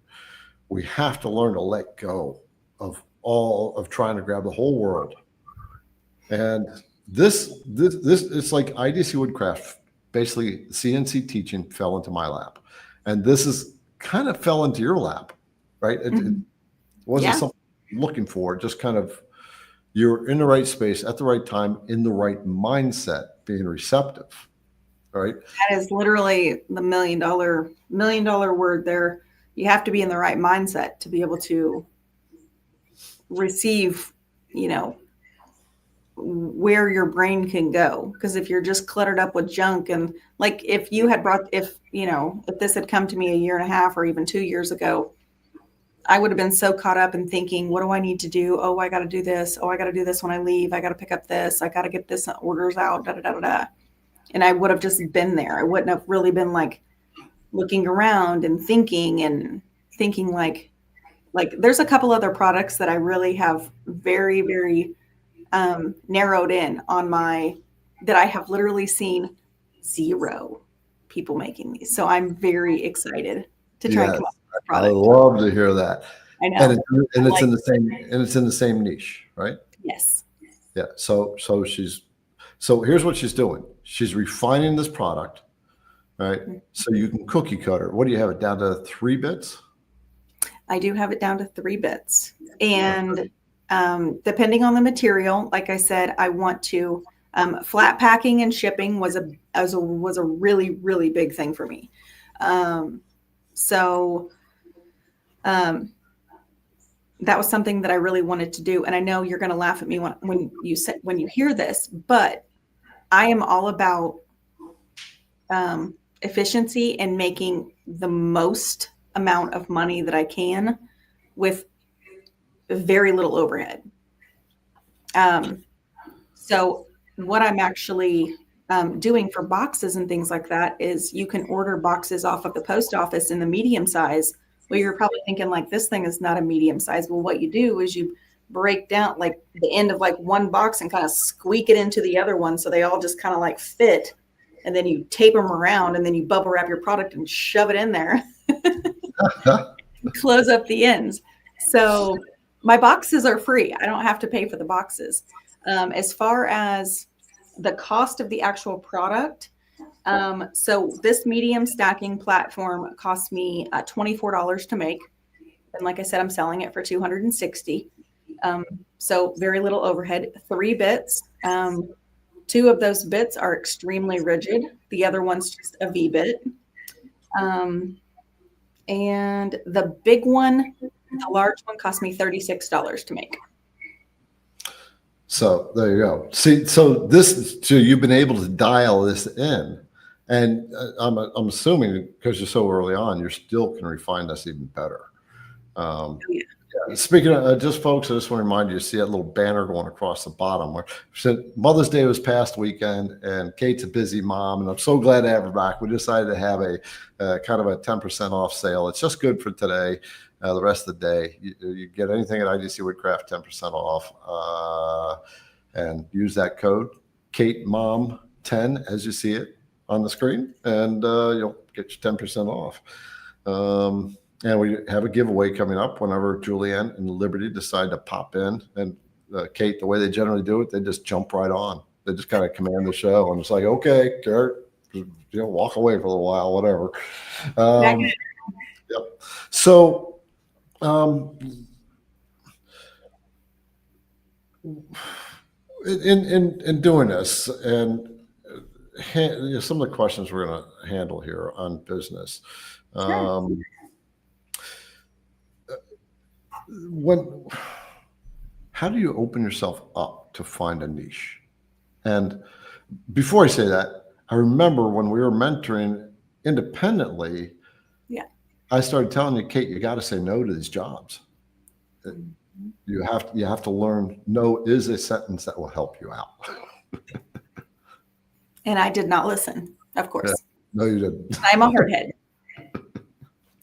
We have to learn to let go of all of trying to grab the whole world. And this it's like IDC Woodcraft, basically CNC teaching fell into my lap, and this is kind of fell into your lap, right? It wasn't something you're looking for, just kind of you're in the right space at the right time, in the right mindset, being receptive, right? That is literally the $1 million word there. You have to be in the right mindset to be able to receive, where your brain can go. Because if you're just cluttered up with junk, and like if this had come to me a year and a half or even 2 years ago, I would have been so caught up in thinking, what do I need to do? Oh, I got to do this. Oh, I got to do this when I leave. I got to pick up this. I got to get this orders out, da, da, da, da, da. And I would have just been there. I wouldn't have really been like looking around and thinking like there's a couple other products that I really have very, very narrowed in on that I have literally seen 0 people making these. So I'm very excited to try and come up with a product. I love to hear that. I know. And it's in the same niche, right? Yes. Yeah. So here's what she's doing. She's refining this product, right? So you can cookie cutter. What do you have it down to 3 bits? I do have it down to 3 bits. And depending on the material, like I said, I want to flat packing and shipping was a really, really big thing for me. So that was something that I really wanted to do. And I know you're going to laugh at me when you hear this, but I am all about efficiency and making the most amount of money that I can with very little overhead. So what I'm actually doing for boxes and things like that is you can order boxes off of the post office in the medium size. Well, you're probably thinking like, this thing is not a medium size. Well, what you do is you break down like the end of like one box and kind of squeak it into the other one, so they all just kind of like fit, and then you tape them around, and then you bubble wrap your product and shove it in there. Close up the ends. So my boxes are free. I don't have to pay for the boxes. As far as the cost of the actual product, so this medium stacking platform cost me $24 to make. And like I said, I'm selling it for $260. So very little overhead. 3 bits. 2 of those bits are extremely rigid. The other one's just a V bit. And the big one, the large one, cost me $36 to make. So there you go. See, so you've been able to dial this in, and I'm assuming because you're so early on, you still can refine this even better. Speaking of just folks, I just want to remind you, see that little banner going across the bottom where Mother's Day was past weekend, and Kate's a busy mom, and I'm so glad to have her back. We decided to have a kind of a 10% off sale. It's just good for today. The rest of the day, you get anything at IDC Woodcraft 10% off. and use that code KateMom10 as you see it on the screen, and you'll get you 10% off. And we have a giveaway coming up whenever Julianne and Liberty decide to pop in. And Kate, the way they generally do it, they just jump right on. They just kind of command the show, and it's like, okay, Garrett, walk away for a little while, whatever. Yep. So, in doing this, and some of the questions we're going to handle here on business. Sure. How do you open yourself up to find a niche? And before I say that, I remember when we were mentoring independently, I started telling you, Kate, you got to say no to these jobs. You have to learn no is a sentence that will help you out. And I did not listen, of course. Yeah. No, you didn't. I'm a hardhead.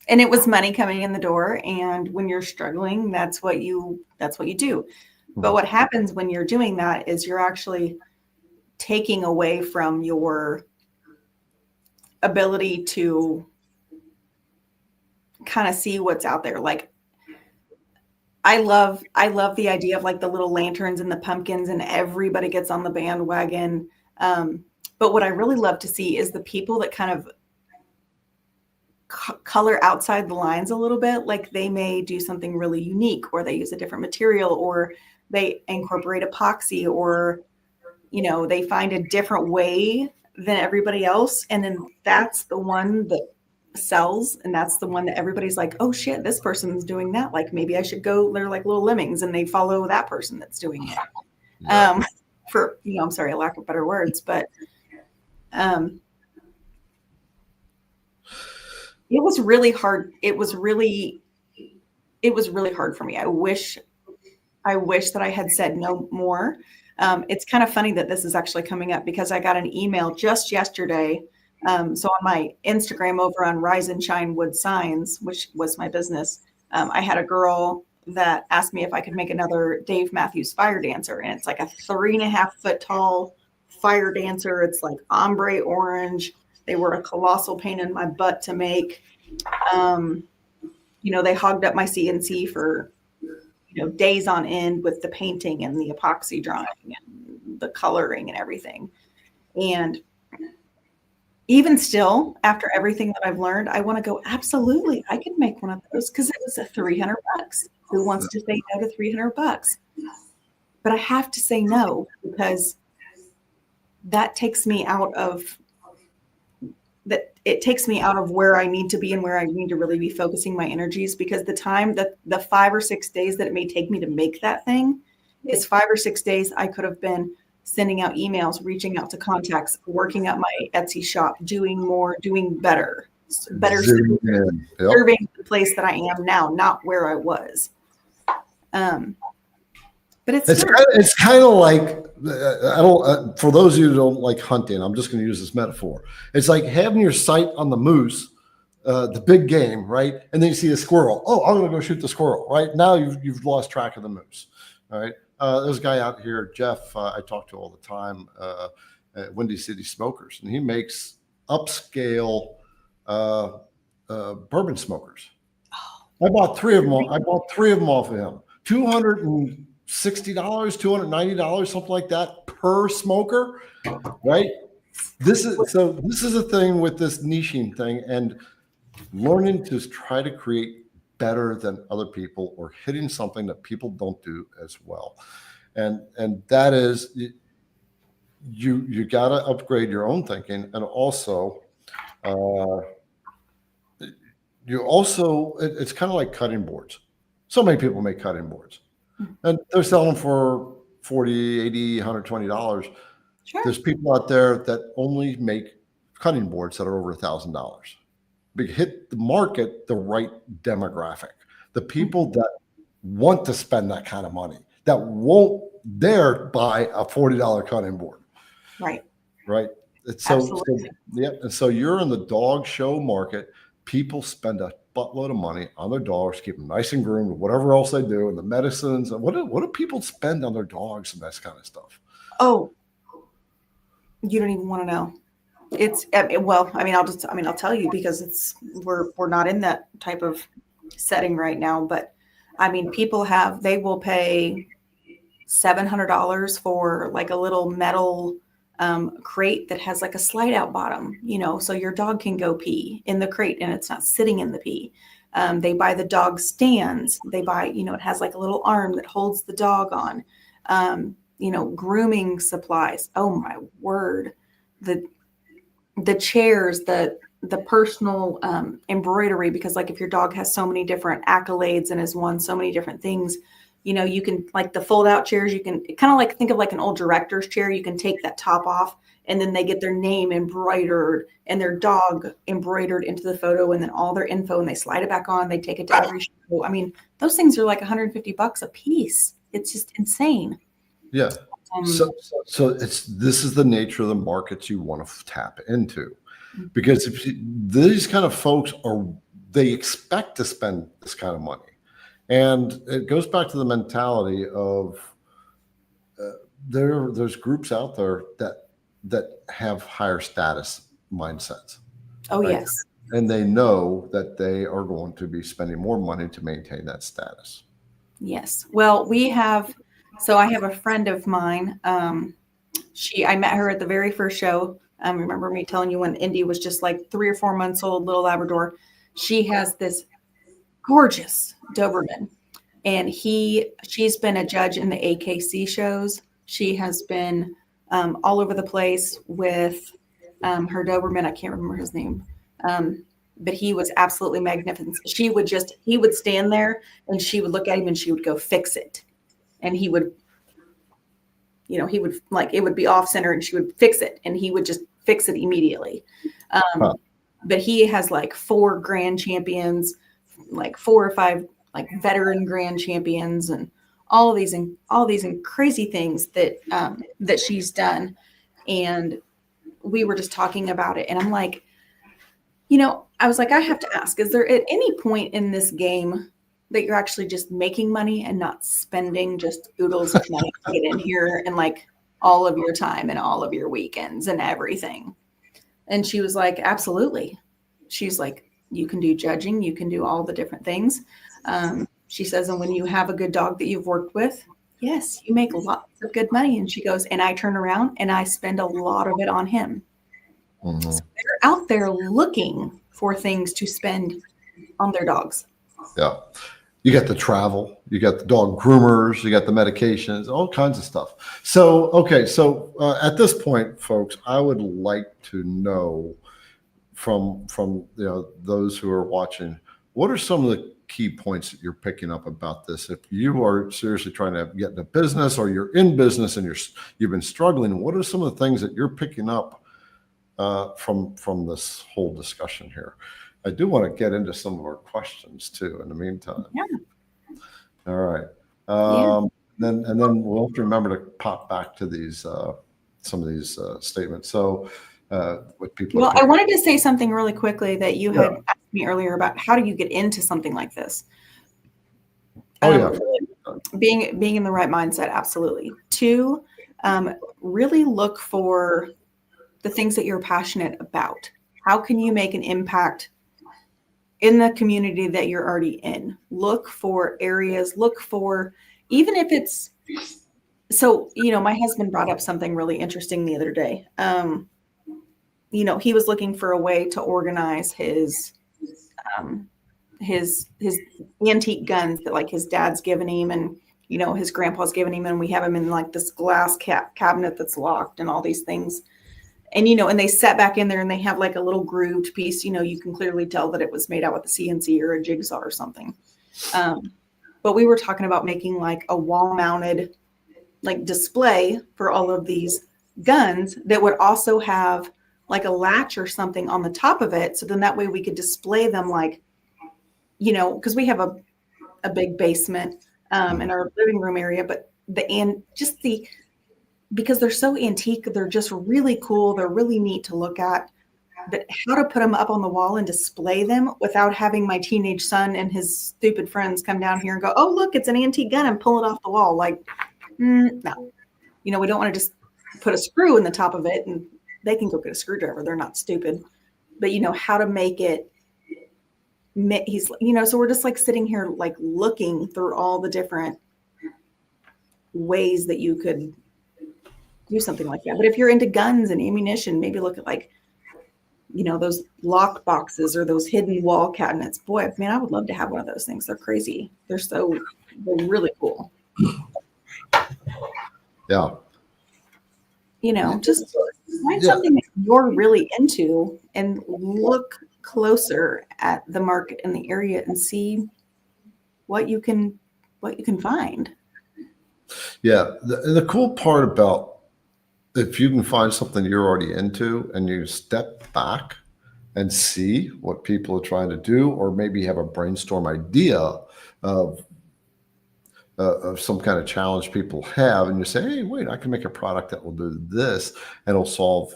And it was money coming in the door. And when you're struggling, that's what you do. But what happens when you're doing that is you're actually taking away from your ability to kind of see what's out there. Like, I love the idea of like the little lanterns and the pumpkins, and everybody gets on the bandwagon. But what I really love to see is the people that kind of color outside the lines a little bit. Like, they may do something really unique, or they use a different material, or they incorporate epoxy, or, they find a different way than everybody else. And then that's the one that sells. And that's the one that everybody's like, oh shit, this person's doing that. Like, maybe I should go. They're like little lemmings, and they follow that person that's doing it. For, I'm sorry, a lack of better words, but it was really hard. It was really hard for me. I wish that I had said no more. It's kind of funny that this is actually coming up, because I got an email just yesterday. So on my Instagram over on Rise and Shine Wood Signs, which was my business, I had a girl that asked me if I could make another Dave Matthews fire dancer. And it's like a 3.5 foot tall fire dancer. It's like ombre orange. They were a colossal pain in my butt to make. They hogged up my CNC for, days on end with the painting and the epoxy drawing and the coloring and everything. And even still, after everything that I've learned, I want to go, absolutely, I could make one of those, because it was $300. Who wants to say no to $300? But I have to say no, because that takes me out of where I need to be and where I need to really be focusing my energies, because the time that the 5 or 6 days that it may take me to make that thing is 5 or 6 days I could have been sending out emails, reaching out to contacts, working at my Etsy shop, doing more, doing better serving the place that I am now, not where I was. But it's kind of like, for those of you who don't like hunting, I'm just going to use this metaphor. It's like having your sight on the moose, the big game, right? And then you see a squirrel. Oh, I'm going to go shoot the squirrel, right? Now you've lost track of the moose, all right? There's a guy out here, Jeff, I talk to all the time, at Windy City Smokers, and he makes upscale bourbon smokers. I bought 3 of them. I bought 3 of them off of him. $260, $290, something like that per smoker, right? This is a thing with this niching thing, and learning to try to create better than other people, or hitting something that people don't do as well. And that is, you got to upgrade your own thinking. And also, it's kind of like cutting boards. So many people make cutting boards, and they're selling for $40, $80, $120. Sure. There's people out there that only make cutting boards that are over $1,000. But hit the market, the right demographic, the people that want to spend that kind of money, that won't dare buy a $40 cutting board. Right. It's and so you're in the dog show market. People spend a buttload of money on their dogs, keep them nice and groomed, whatever else they do, and the medicines. And what do people spend on their dogs and that kind of stuff? Oh, you don't even want to know. It's well, I'll tell you because we're not in that type of setting right now. But I mean, they will pay $700 for like a little metal crate that has like a slide out bottom, so your dog can go pee in the crate and it's not sitting in the pee. They buy the dog stands. They buy, it has like a little arm that holds the dog on. Grooming supplies. Oh my word. The chairs, the personal embroidery, because like if your dog has so many different accolades and has won so many different things, you can, like the fold out chairs, you can kind of like think of like an old director's chair. You can take that top off and then they get their name embroidered and their dog embroidered into the photo and then all their info, and they slide it back on. They take it to every show. I mean, those things are like $150 a piece. It's just insane. Yeah. So this is the nature of the markets you want to tap into, because these kind of folks they expect to spend this kind of money, and it goes back to the mentality of there's groups out there that have higher status mindsets. Oh, right? yes. And they know that they are going to be spending more money to maintain that status. Yes. Well, I have a friend of mine. I met her at the very first show. Remember me telling you when Indy was just like 3 or 4 months old, little Labrador. She has this gorgeous Doberman, and she's been a judge in the AKC shows. She has been all over the place with her Doberman. I can't remember his name. But he was absolutely magnificent. He would stand there and she would look at him and she would go, fix it. And he would like, it would be off center and she would fix it and he would just fix it immediately. But he has like 4 grand champions, like 4 or 5 like veteran grand champions, and all these crazy things that she's done. And we were just talking about it, and I'm like, I was like, I have to ask, is there at any point in this game that you're actually just making money and not spending just oodles of money to get in here and like all of your time and all of your weekends and everything? And she was like, absolutely. She's like, you can do judging, you can do all the different things. She says, and when you have a good dog that you've worked with, yes, you make lots of good money. And she goes, and I turn around and I spend a lot of it on him. Mm-hmm. So they're out there looking for things to spend on their dogs. Yeah. You got the travel, you got the dog groomers, you got the medications, all kinds of stuff. So, okay. So at this point, folks, I would like to know from those who are watching, what are some of the key points that you're picking up about this? If you are seriously trying to get into business, or you're in business and you've been struggling, what are some of the things that you're picking up from this whole discussion here? I do want to get into some of our questions too in the meantime. Yeah. All right. Then we'll have to remember to pop back to these some of these statements. So what people. Well, I wanted to say something really quickly that you had asked me earlier about how do you get into something like this? Being in the right mindset, absolutely. 2, really look for the things that you're passionate about. How can you make an impact in the community that you're already in? Look for areas, even if it's, so, my husband brought up something really interesting the other day. He was looking for a way to organize his antique guns that like his dad's given him and, his grandpa's given him, and we have him in like this glass cabinet that's locked and all these things. And, and they set back in there and they have like a little grooved piece, you can clearly tell that it was made out with a CNC or a jigsaw or something. But we were talking about making like a wall mounted like display for all of these guns that would also have like a latch or something on the top of it. So then that way we could display them like, because we have a big basement in our living room area, but because they're so antique, they're just really cool. They're really neat to look at. But how to put them up on the wall and display them without having my teenage son and his stupid friends come down here and go, oh, look, it's an antique gun and pull it off the wall. Like, no, we don't want to just put a screw in the top of it, and they can go get a screwdriver. They're not stupid, but how to make it. He's, so we're just like sitting here, like looking through all the different ways that you could do something like that. But if you're into guns and ammunition, maybe look at like, those lock boxes or those hidden wall cabinets. Boy, man, I would love to have one of those things. They're crazy. They're really cool. Yeah. Just find something that you're really into and look closer at the market in the area and see what you can find. Yeah. The cool part about, if you can find something you're already into and you step back and see what people are trying to do, or maybe have a brainstorm idea of some kind of challenge people have, and you say, hey, wait, I can make a product that will do this, and it'll solve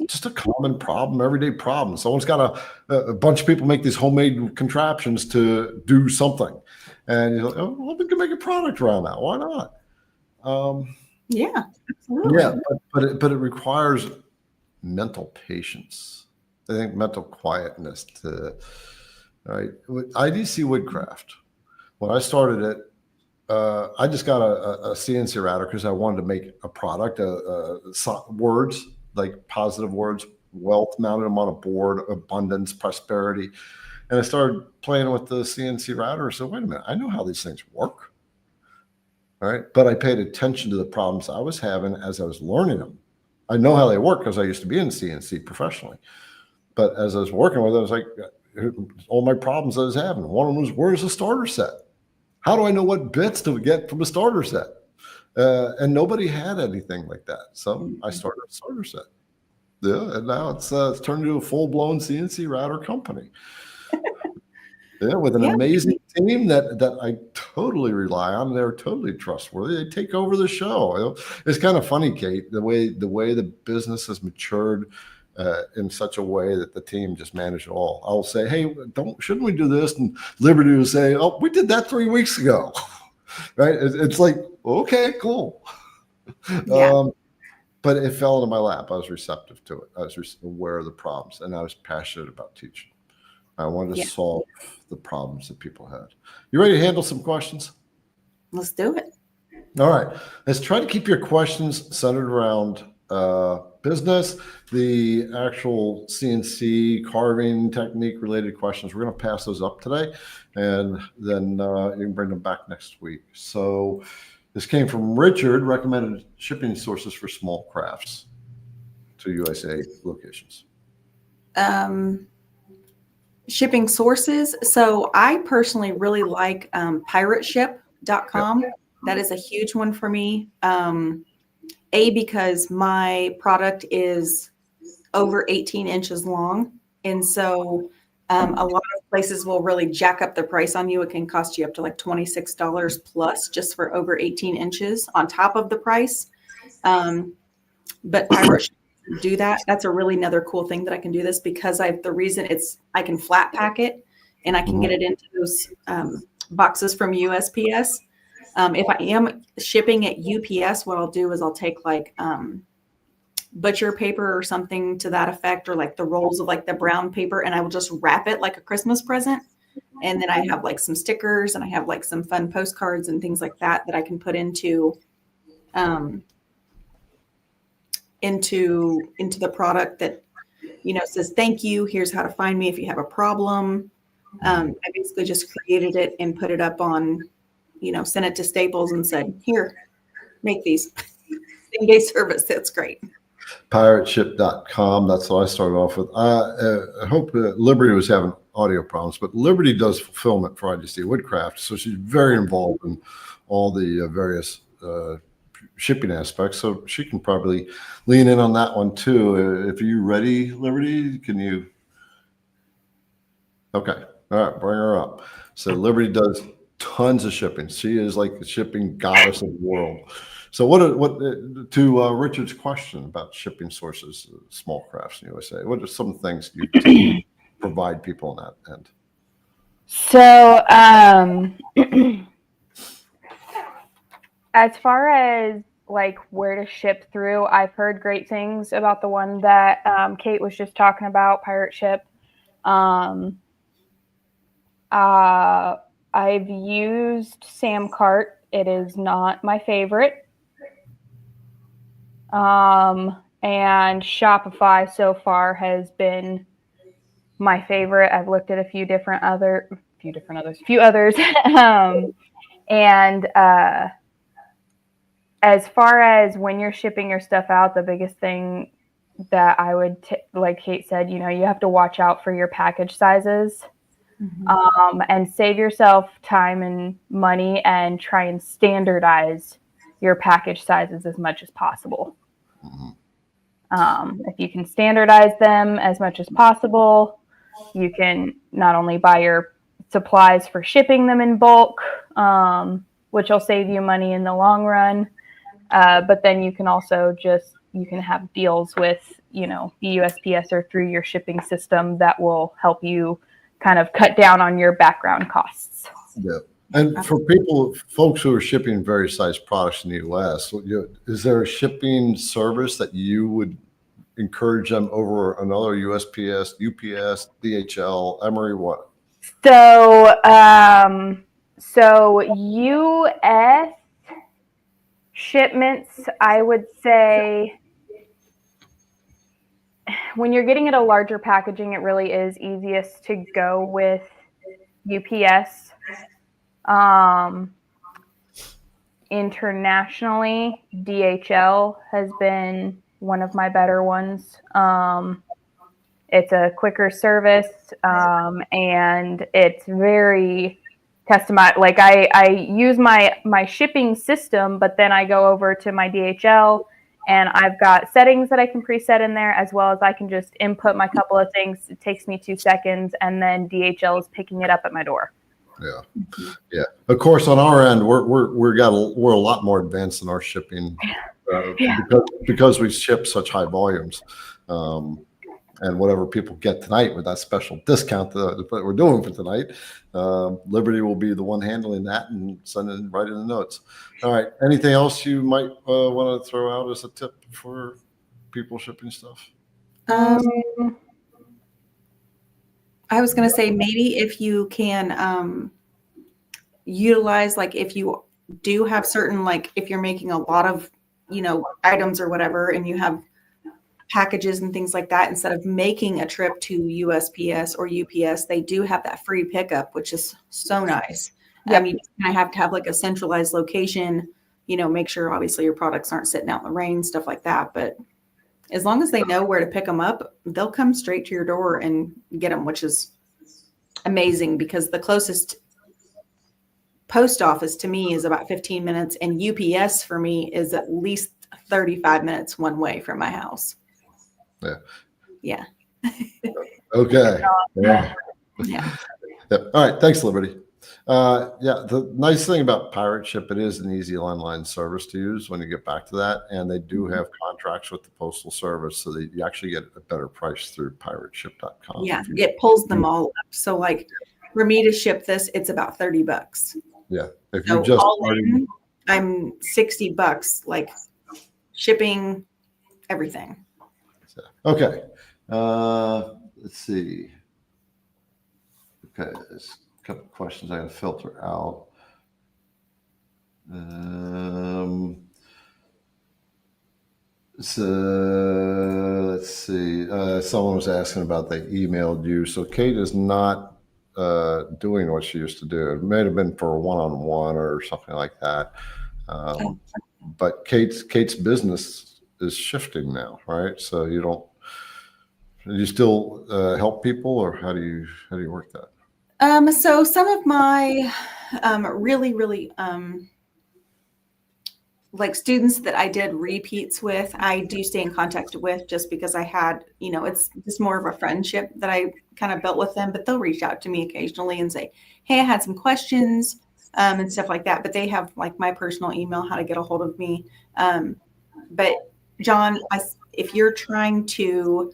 just a common problem, everyday problem. Someone's got a bunch of people make these homemade contraptions to do something. And you're like, oh, well, we can make a product around that. Why not? Yeah, absolutely. Yeah, but it requires mental patience. I think mental quietness right? With IDC Woodcraft, when I started it, I just got a CNC router because I wanted to make a product, words, like positive words, wealth, mounted them on a board, abundance, prosperity. And I started playing with the CNC router. So wait a minute, I know how these things work. All right. But I paid attention to the problems I was having as I was learning them. I know how they work because I used to be in CNC professionally. But as I was working with it, I was like, all my problems I was having. One of them was, where's the starter set? How do I know what bits to get from a starter set? And nobody had anything like that. So I started a starter set. Yeah, and now it's turned into a full-blown CNC router company. Yeah, with an amazing team that I totally rely on. They're totally trustworthy. They take over the show. It's kind of funny, Kate, the way the business has matured in such a way that the team just managed it all. I'll say, hey, shouldn't we do this? And Liberty will say, oh, we did that 3 weeks ago. Right? It's like, okay, cool. Yeah. But it fell into my lap. I was receptive to it. I was aware of the problems, and I was passionate about teaching. I wanted to solve the problems that people had. You ready to handle some questions? Let's do it. All right. Let's try to keep your questions centered around business, the actual CNC carving technique related questions. We're going to pass those up today, and then you can bring them back next week. So this came from Richard, recommended shipping sources for small crafts to USA locations. Shipping sources. So I personally really like pirateship.com. Yep. That is a huge one for me. Because my product is over 18 inches long. And so a lot of places will really jack up the price on you. It can cost you up to like $26 plus just for over 18 inches on top of the price. But Pirate do that. That's a really another cool thing that I can do this because I can flat pack it and I can get it into those boxes from USPS. If I am shipping at UPS, what I'll do is I'll take like butcher paper or something to that effect, or like the rolls of like the brown paper, and I will just wrap it like a Christmas present. And then I have like some stickers and I have like some fun postcards and things like that I can put into the product that, says, thank you. Here's how to find me if you have a problem. I basically just created it and put it up on, sent it to Staples and said, here, make these. Same-day service. That's great. Pirateship.com. That's what I started off with. I hope Liberty was having audio problems, but Liberty does fulfillment for IDC Woodcraft. So she's very involved in all the various shipping aspects. So she can probably lean in on that one too. If you're ready, Liberty, can you? Okay. All right. Bring her up. So Liberty does tons of shipping. She is like the shipping goddess of the world. So what to Richard's question about shipping sources, small crafts in USA, what are some things you provide people on that end? So as far as like where to ship through, I've heard great things about the one that Kate was just talking about, Pirate Ship. I've used Samcart. It is not my favorite. And Shopify so far has been my favorite. I've looked at a few others. And as far as when you're shipping your stuff out, the biggest thing that I would, like Kate said, you have to watch out for your package sizes. And save yourself time and money and try and standardize your package sizes as much as possible. If you can standardize them as much as possible, you can not only buy your supplies for shipping them in bulk, which will save you money in the long run. But then you can also you can have deals with, the USPS or through your shipping system that will help you kind of cut down on your background costs. Yeah. And for folks who are shipping various size products in the U.S., is there a shipping service that you would encourage them over another? USPS, UPS, DHL, Emory, what? So U.S. shipments, I would say, when you're getting at a larger packaging, it really is easiest to go with UPS. Internationally, DHL has been one of my better ones. It's a quicker service, and it's very customized. Like I use my shipping system, but then I go over to my DHL and I've got settings that I can preset in there, as well as I can just input my couple of things. It takes me 2 seconds, and then DHL is picking it up at my door. Yeah, yeah. Of course, on our end, we're a lot more advanced in our shipping because we ship such high volumes. And whatever people get tonight with that special discount that we're doing for tonight, Liberty will be the one handling that and sending right in the notes. All right. Anything else you might want to throw out as a tip for people shipping stuff? I was going to say, maybe if you can utilize, like if you do have certain, like if you're making a lot of, items or whatever, and you have packages and things like that, instead of making a trip to USPS or UPS, they do have that free pickup, which is so nice. Yep. You kind of have to have like a centralized location, make sure obviously your products aren't sitting out in the rain, stuff like that. But as long as they know where to pick them up, they'll come straight to your door and get them, which is amazing, because the closest post office to me is about 15 minutes, and UPS for me is at least 35 minutes one way from my house. Yeah. Okay. Yeah. Yep. All right. Thanks, Liberty. The nice thing about Pirate Ship, it is an easy online service to use when you get back to that. And they do have contracts with the Postal Service, so that you actually get a better price through pirateship.com. Yeah, it pulls them all up. So like for me to ship this, it's about $30. Yeah. If So you just I'm $60, like shipping, everything. Okay. Let's see. Okay, there's a couple of questions I got to filter out. So let's see. Someone was asking about they emailed you. So Kate is not doing what she used to do. It may have been for a one-on-one or something like that. But Kate's business is shifting now, right? So do you still help people, or how do you work that? So some of my really like students that I did repeats with, I do stay in contact with, just because I had, it's just more of a friendship that I kind of built with them, but they'll reach out to me occasionally and say, hey, I had some questions and stuff like that. But they have like my personal email, how to get a hold of me. But John, if you're trying to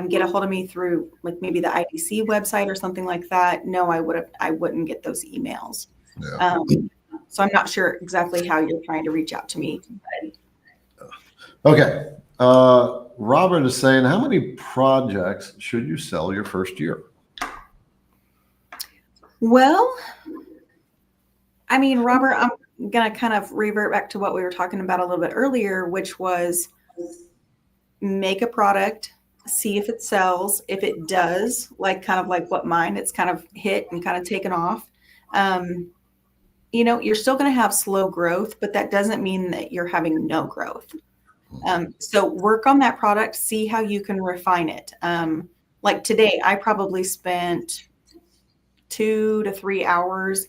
get a hold of me through like maybe the IDC website or something like that, no, I wouldn't get those emails. Yeah. So I'm not sure exactly how you're trying to reach out to me. Okay. Robert is saying, how many projects should you sell your first year? Well, I mean, Robert, I'm going to kind of revert back to what we were talking about a little bit earlier, which was make a product, see if it sells. If it does, like kind of like what mine, it's kind of hit and kind of taken off. You're still going to have slow growth, but that doesn't mean that you're having no growth. So work on that product, see how you can refine it. Like today, I probably spent 2 to 3 hours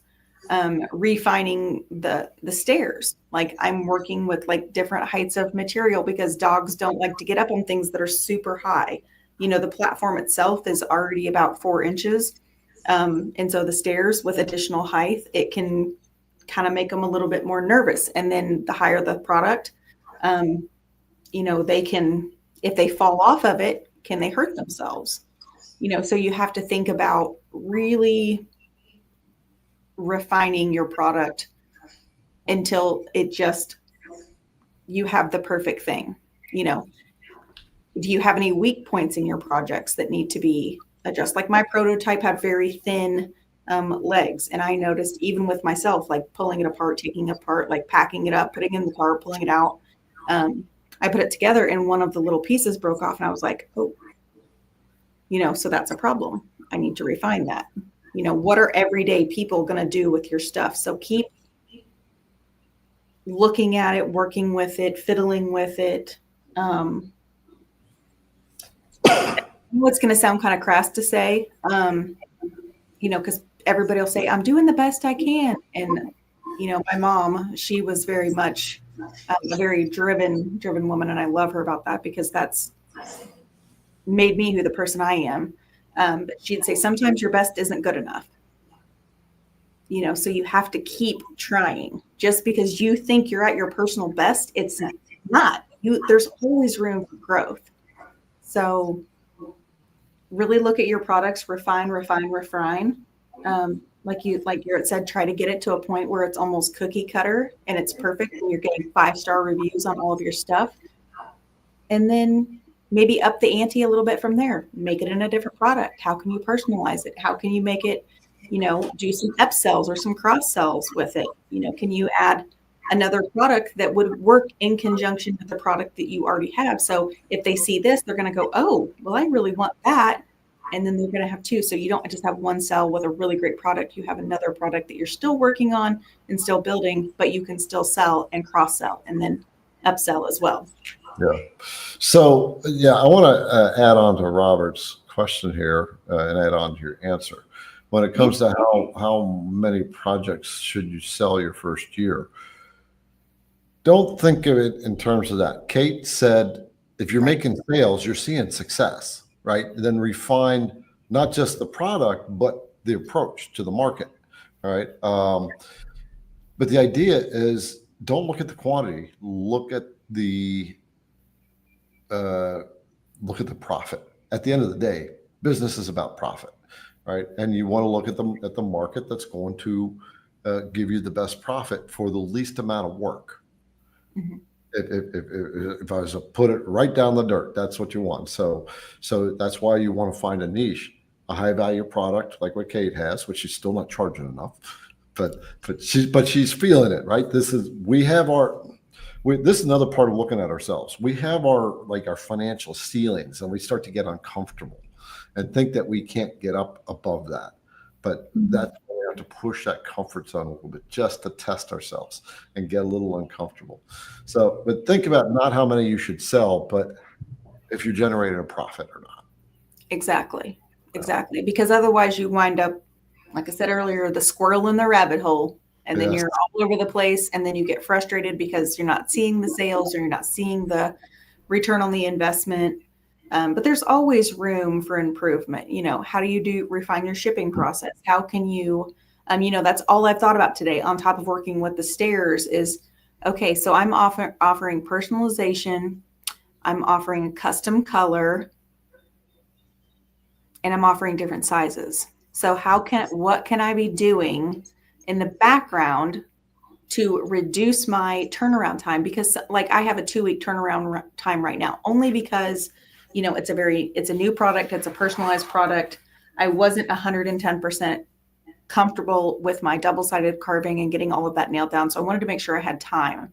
refining the stairs. Like I'm working with like different heights of material because dogs don't like to get up on things that are super high. The platform itself is already about 4 inches. And so the stairs with additional height, it can kind of make them a little bit more nervous. And then the higher the product, they can, if they fall off of it, can they hurt themselves? So you have to think about really refining your product until you have the perfect thing. Do you have any weak points in your projects that need to be adjusted? Like my prototype had very thin legs. And I noticed even with myself, like pulling it apart, taking it apart, like packing it up, putting it in the car, pulling it out. I put it together and one of the little pieces broke off and I was like, oh, so that's a problem. I need to refine that. What are everyday people going to do with your stuff? So keep looking at it, working with it, fiddling with it. What's going to sound kind of crass to say, because everybody will say, I'm doing the best I can. And, my mom, she was very much a very driven woman. And I love her about that because that's made me who the person I am. But she'd say, sometimes your best isn't good enough. So you have to keep trying. Just because you think you're at your personal best, it's not. There's always room for growth. So really look at your products, refine. Like Garrett said, try to get it to a point where it's almost cookie cutter and it's perfect and you're getting 5-star reviews on all of your stuff. And then maybe up the ante a little bit from there. Make it in a different product. How can you personalize it? How can you make it, do some upsells or some cross sells with it? Can you add another product that would work in conjunction with the product that you already have? So if they see this, they're going to go, oh, well, I really want that. And then they're going to have two. So you don't just have one sell with a really great product. You have another product that you're still working on and still building, but you can still sell and cross sell and then upsell as well. Yeah. So, I want to add on to Robert's question here and add on to your answer. When it comes to how many projects should you sell your first year, don't think of it in terms of that. Kate said, if you're making sales, you're seeing success, right? Then refine not just the product, but the approach to the market, all right? But the idea is don't look at the quantity, look at the profit. At the end of the day, business is about profit, right? And you want to look at the market that's going to give you the best profit for the least amount of work. Mm-hmm. If I was to put it right down the dirt, that's what you want. So that's why you want to find a niche, a high value product like what Kate has, which she's still not charging enough, but she's feeling it, right? This is another part of looking at ourselves. We have our financial ceilings and we start to get uncomfortable and think that we can't get up above that. But that's why we have to push that comfort zone a little bit just to test ourselves and get a little uncomfortable. So, but think about not how many you should sell, but if you're generating a profit or not. Exactly. Because otherwise you wind up, like I said earlier, the squirrel in the rabbit hole. And then you're all over the place and then you get frustrated because you're not seeing the sales or you're not seeing the return on the investment. But there's always room for improvement. How do you refine your shipping process? How can you, that's all I've thought about today on top of working with the stairs is, okay, so I'm offering personalization. I'm offering custom color and I'm offering different sizes. So what can I be doing in the background to reduce my turnaround time, because like I have a 2-week turnaround time right now, only because, you know, it's a new product. It's a personalized product. I wasn't 110% comfortable with my double-sided carving and getting all of that nailed down. So I wanted to make sure I had time.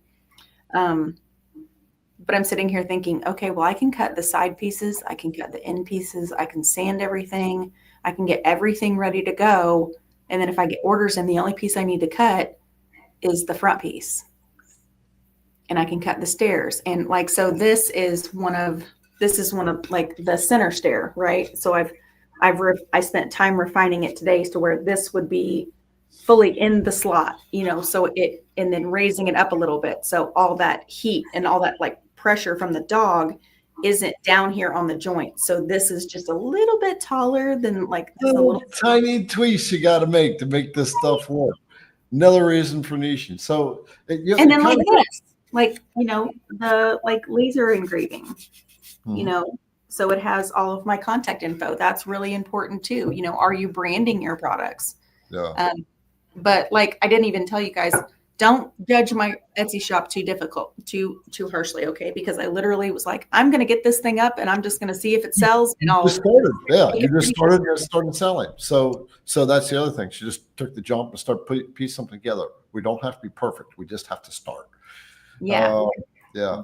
But I'm sitting here thinking, okay, well, I can cut the side pieces. I can cut the end pieces. I can sand everything. I can get everything ready to go. And then if I get orders in, the only piece I need to cut is the front piece. And I can cut the stairs. And like, so this is one of like the center stair, right? So I spent time refining it today to where this would be fully in the slot, you know, and then raising it up a little bit. So all that heat and all that like pressure from the dog isn't down here on the joint. So this is just a little bit taller than like this, a little tiny tweaks you got to make this stuff work. Another reason for niching. So, and then like this, like, you know, the like laser engraving, you know, so it has all of my contact info. That's really important too. You know, are you branding your products? Yeah. But like, I didn't even tell you guys, don't judge my Etsy shop too harshly, okay? Because I literally was like, I'm going to get this thing up and I'm just going to see if it sells. And you just started selling. So that's the other thing. She just took the jump and started piece something together. We don't have to be perfect. We just have to start. Yeah. Yeah.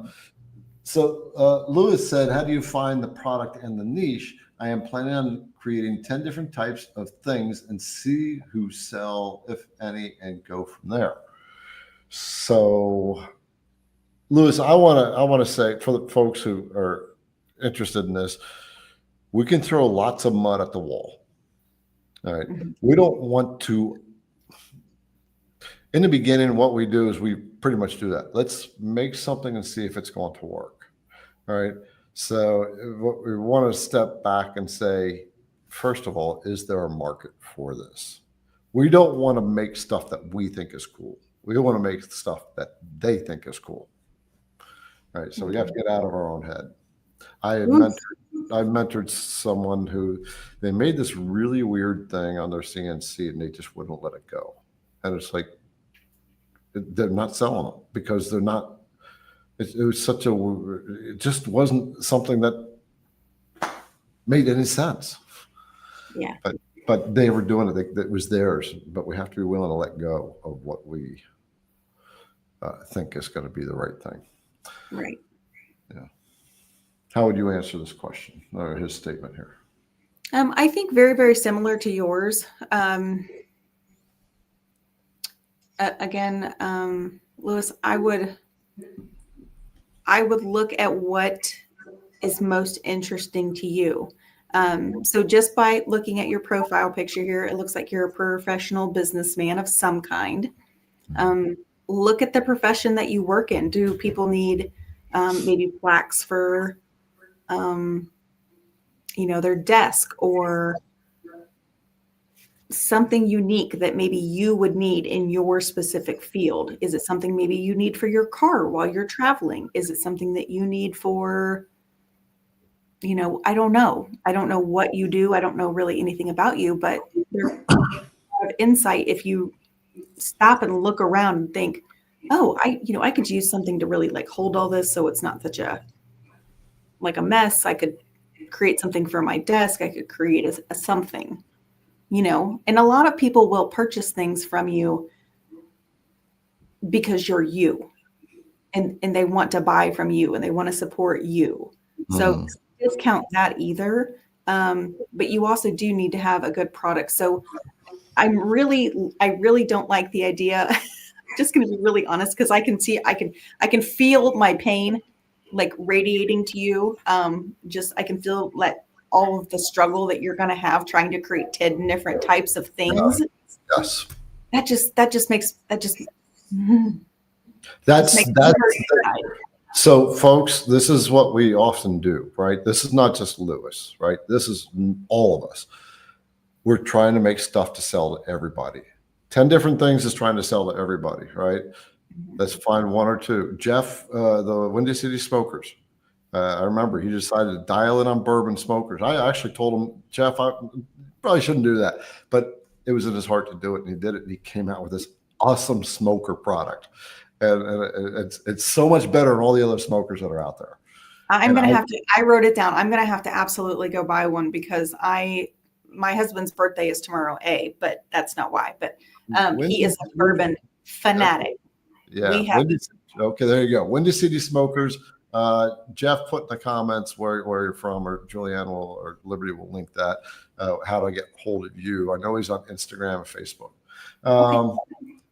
So Lewis said, how do you find the product and the niche? I am planning on creating 10 different types of things and see who sell, if any, and go from there. So, Lewis, I want to say, for the folks who are interested in this, we can throw lots of mud at the wall. All right. We don't want to. In the beginning, what we do is we pretty much do that. Let's make something and see if it's going to work. All right. So what we want to step back and say, first of all, is there a market for this? We don't want to make stuff that we think is cool. We want to make stuff that they think is cool. All right. So we have to get out of our own head. I mentored someone who they made this really weird thing on their CNC and they just wouldn't let it go. And it's like, they're not selling them because they're not, it just wasn't something that made any sense. Yeah. But they were doing it. It was theirs, but we have to be willing to let go of what we think is going to be the right thing. Right. Yeah. How would you answer this question or his statement here? I think very, very similar to yours. Again, Lewis, I would look at what is most interesting to you. So just by looking at your profile picture here, it looks like you're a professional businessman of some kind. Look at the profession that you work in. Do people need maybe plaques for, their desk, or something unique that maybe you would need in your specific field? Is it something maybe you need for your car while you're traveling? Is it something that you need for, I don't know. I don't know what you do. I don't know really anything about you, but there's a lot of insight if you stop and look around and think, oh, I could use something to really like hold all this so it's not such a mess. I could create something for my desk. I could create a something, and a lot of people will purchase things from you because you're you, and they want to buy from you and they want to support you. So discount that either. But you also do need to have a good product. So I really don't like the idea. I'm just going to be really honest, because I can feel my pain like radiating to you. I can feel all of the struggle that you're going to have trying to create 10 different types of things. Yes. So folks, this is what we often do, right? This is not just Lewis, right? This is all of us. We're trying to make stuff to sell to everybody. 10 different things is trying to sell to everybody, right? Let's find one or two. Jeff, the Windy City Smokers. I remember he decided to dial in on bourbon smokers. I actually told him, Jeff, I probably shouldn't do that, but it was in his heart to do it, and he did it. And he came out with this awesome smoker product. And it's so much better than all the other smokers that are out there. I'm going to have to, I wrote it down. I'm going to have to absolutely go buy one because my husband's birthday is tomorrow, but that's not why. But he is a bourbon fanatic. Yeah. Okay, there you go. Windy City Smokers. Jeff put in the comments where you're from, or Julianne or Liberty will link that. How to get hold of you. I know he's on Instagram and Facebook. Okay.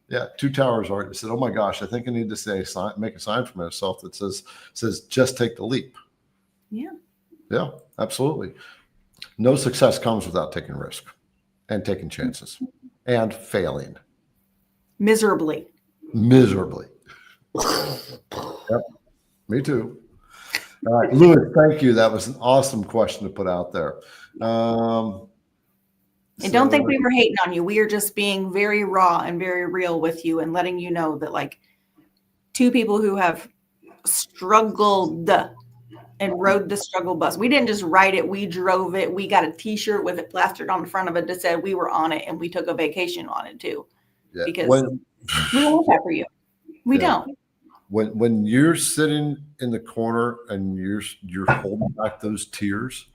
Yeah, Two Towers already said, "Oh my gosh, I think I need to make a sign for myself that says just take the leap." Yeah, absolutely. No success comes without taking risk and taking chances and failing miserably. Yep, me too. All right, Louis, thank you. That was an awesome question to put out there. And don't think we were hating on you. We are just being very raw and very real with you and letting you know that like two people who have struggled and rode the struggle bus. We didn't just ride it. We drove it. We got a t-shirt with it plastered on the front of it that said we were on it, and we took a vacation on it too. Yeah. Because we don't want that for you. We don't. When you're sitting in the corner and you're holding back those tears,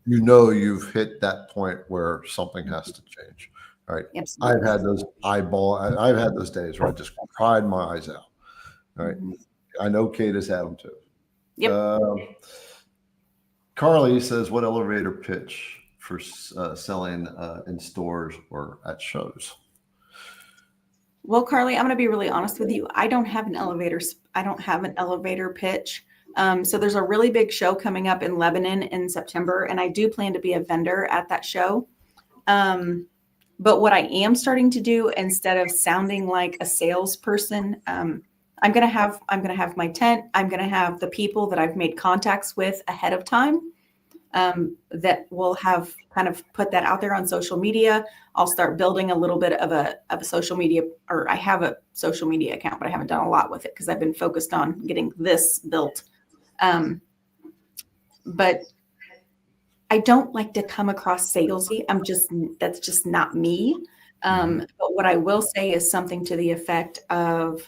you know you've hit that point where something has to change. All right. Absolutely. I've had those days where I just cried my eyes out. All right. I know Kate has had them too. Yep. Carly says, what elevator pitch for selling in stores or at shows? Well, Carly, I'm going to be really honest with you. I don't have an elevator pitch. So there's a really big show coming up in Lebanon in September, and I do plan to be a vendor at that show. But what I am starting to do, instead of sounding like a salesperson, I'm going to have my tent. I'm going to have the people that I've made contacts with ahead of time that will have kind of put that out there on social media. I'll start building a little bit of a social media, or I have a social media account, but I haven't done a lot with it because I've been focused on getting this built. But I don't like to come across salesy. That's just not me. But what I will say is something to the effect of,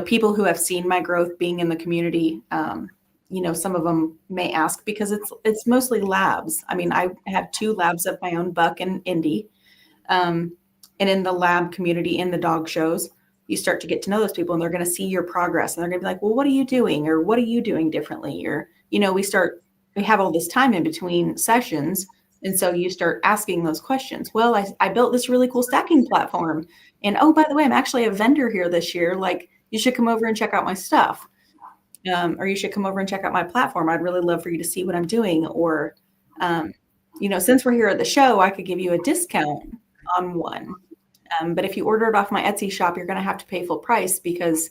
people who have seen my growth being in the community, some of them may ask because it's mostly labs. I mean, I have 2 labs of my own, Buck and Indy. And in the lab community, in the dog shows, you start to get to know those people, and they're going to see your progress, and they're going to be like, well, what are you doing? Or what are you doing differently? Or, we have all this time in between sessions. And so you start asking those questions. Well, I built this really cool stacking platform. And, oh, by the way, I'm actually a vendor here this year. Like, you should come over and check out my stuff. Or you should come over and check out my platform. I'd really love for you to see what I'm doing. Or, since we're here at the show, I could give you a discount on one. But if you order it off my Etsy shop, you're going to have to pay full price because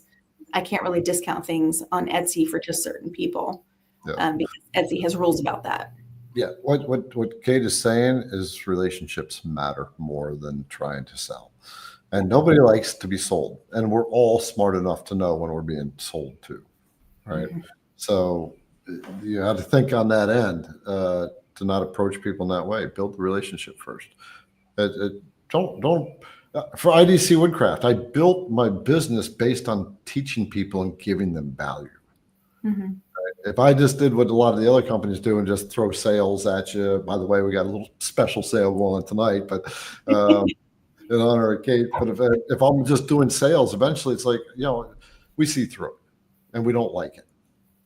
I can't really discount things on Etsy for just certain people. Yeah. Because Etsy has rules about that. Yeah. What Kate is saying is relationships matter more than trying to sell. And nobody likes to be sold. And we're all smart enough to know when we're being sold to. Right. Mm-hmm. So you have to think on that end to not approach people in that way. Build the relationship first. Don't. For IDC Woodcraft, I built my business based on teaching people and giving them value. Mm-hmm. Right? If I just did what a lot of the other companies do and just throw sales at you, by the way, we got a little special sale going on tonight, but in honor of Kate. But if I'm just doing sales, eventually it's like, we see through it and we don't like it.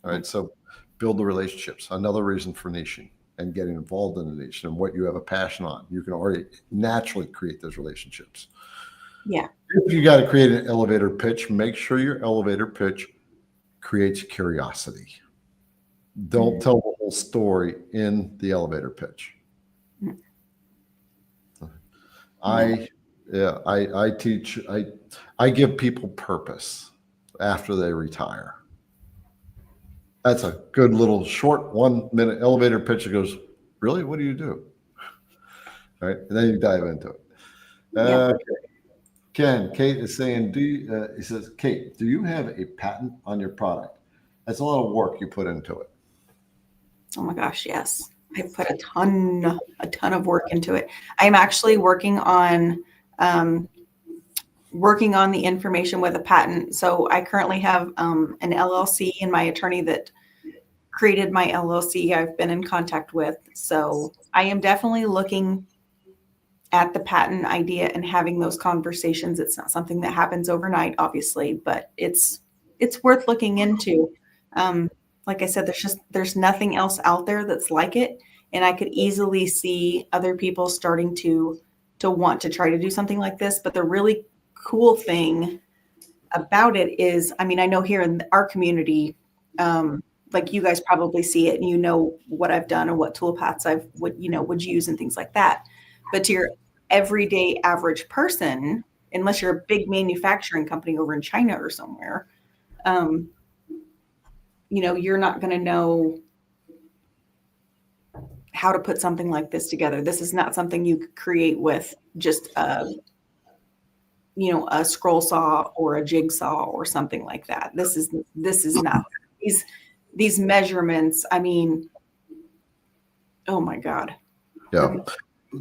All right. So build the relationships. Another reason for niching and getting involved in the niche and what you have a passion on. You can already naturally create those relationships. Yeah. If you got to create an elevator pitch, make sure your elevator pitch creates curiosity. Don't tell the whole story in the elevator pitch. I teach, I give people purpose after they retire. That's a good little short 1-minute elevator pitch that goes, really? What do you do? All right. And then you dive into it. Okay. Ken, Kate is saying, he says, Kate, do you have a patent on your product? That's a lot of work you put into it. Oh my gosh, yes. I put a ton of work into it. I'm actually working on working on the information with a patent. So I currently have an LLC, and my attorney that created my LLC, I've been in contact with. So I am definitely looking at the patent idea and having those conversations. It's not something that happens overnight, obviously, but it's worth looking into. Like I said, there's nothing else out there that's like it, and I could easily see other people starting to want to try to do something like this. But the really cool thing about it is, I mean, I know here in our community, like you guys probably see it and you know what I've done and what toolpaths would use and things like that. But to your everyday average person, unless you're a big manufacturing company over in China or somewhere, you're not going to know how to put something like this together. This is not something you could create with just a scroll saw or a jigsaw or something like that. This is not these measurements. I mean, oh my God. Yeah.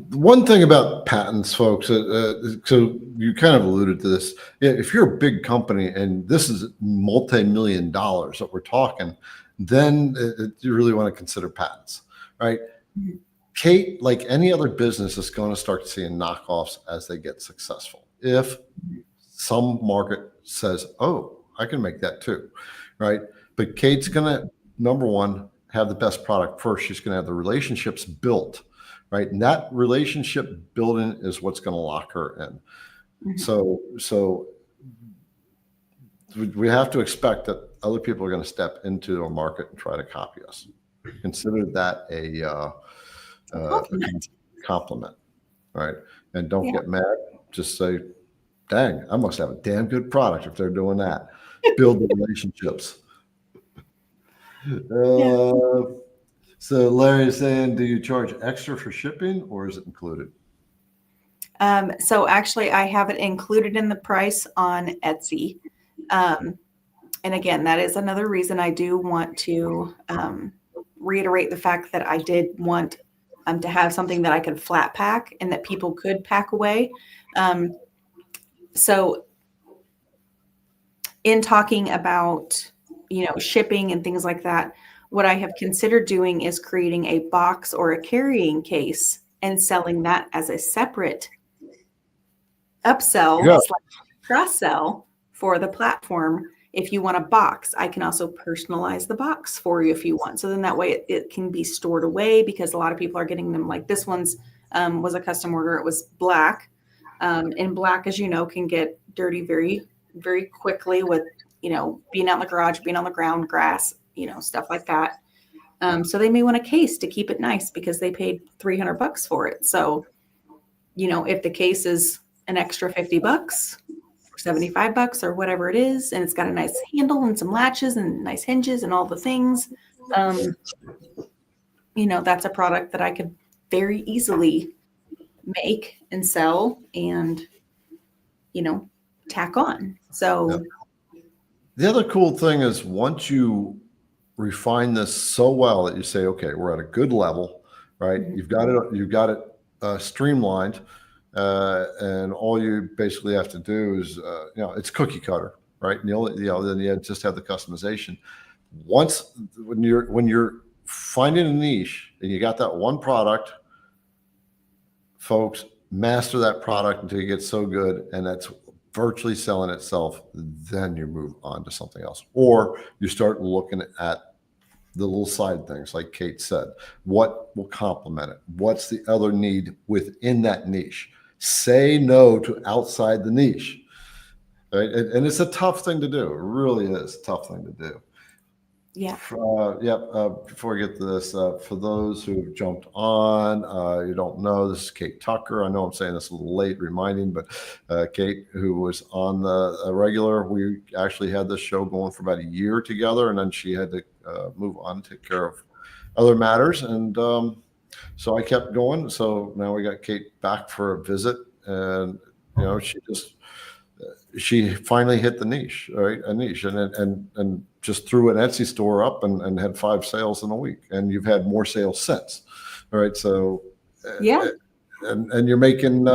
One thing about patents, folks, so you kind of alluded to this. If you're a big company and this is multi-million dollars that we're talking, then you really want to consider patents, right? Mhm. Kate, like any other business, is going to start seeing knockoffs as they get successful. If some market says, oh, I can make that too, right? But Kate's going to, number one, have the best product first. She's going to have the relationships built, right? And that relationship building is what's going to lock her in. Mhm. So we have to expect that other people are going to step into our market and try to copy us. Consider that a compliment, right? And don't get mad. Just say, dang, I must have a damn good product if they're doing that. Build the relationships. So Larry's saying, do you charge extra for shipping or is it included? So actually, I have it included in the price on Etsy. And again, that is another reason I do want to reiterate the fact that I did want to have something that I could flat pack and that people could pack away. So in talking about, shipping and things like that, what I have considered doing is creating a box or a carrying case and selling that as a separate upsell / cross sell for the platform. If you want a box, I can also personalize the box for you if you want. So then that way it can be stored away, because a lot of people are getting them, like this one's was a custom order. It was black. And black, as you know, can get dirty very, very quickly with, being out in the garage, being on the ground, grass, stuff like that. So they may want a case to keep it nice because they paid $300 for it. So, if the case is an extra $50 or $75 or whatever it is, and it's got a nice handle and some latches and nice hinges and all the things, that's a product that I could very easily make and sell and, tack on. So the other cool thing is once you refine this so well that you say, okay, we're at a good level, right? Mhm. You've got it streamlined. And all you basically have to do is, it's cookie cutter, right? And then you just have the customization. When you're finding a niche and you got that one product, folks, master that product until you get so good and that's virtually selling itself. Then you move on to something else, or you start looking at the little side things, like Kate said. What will complement it? What's the other need within that niche? Say no to outside the niche, right? And it's a tough thing to do. It really is a tough thing to do. Yeah. Before we get to this, for those who have jumped on, you don't know, this is Kate Tucker. I know I'm saying this a little late reminding, but Kate, who was on the regular, we actually had this show going for about a year together, and then she had to move on, take care of other matters. And so I kept going. So now we got Kate back for a visit, and she finally hit the niche, right? A niche, and just threw an Etsy store up and had 5 sales in a week, and you've had more sales since. All right, so Yeah. and you're making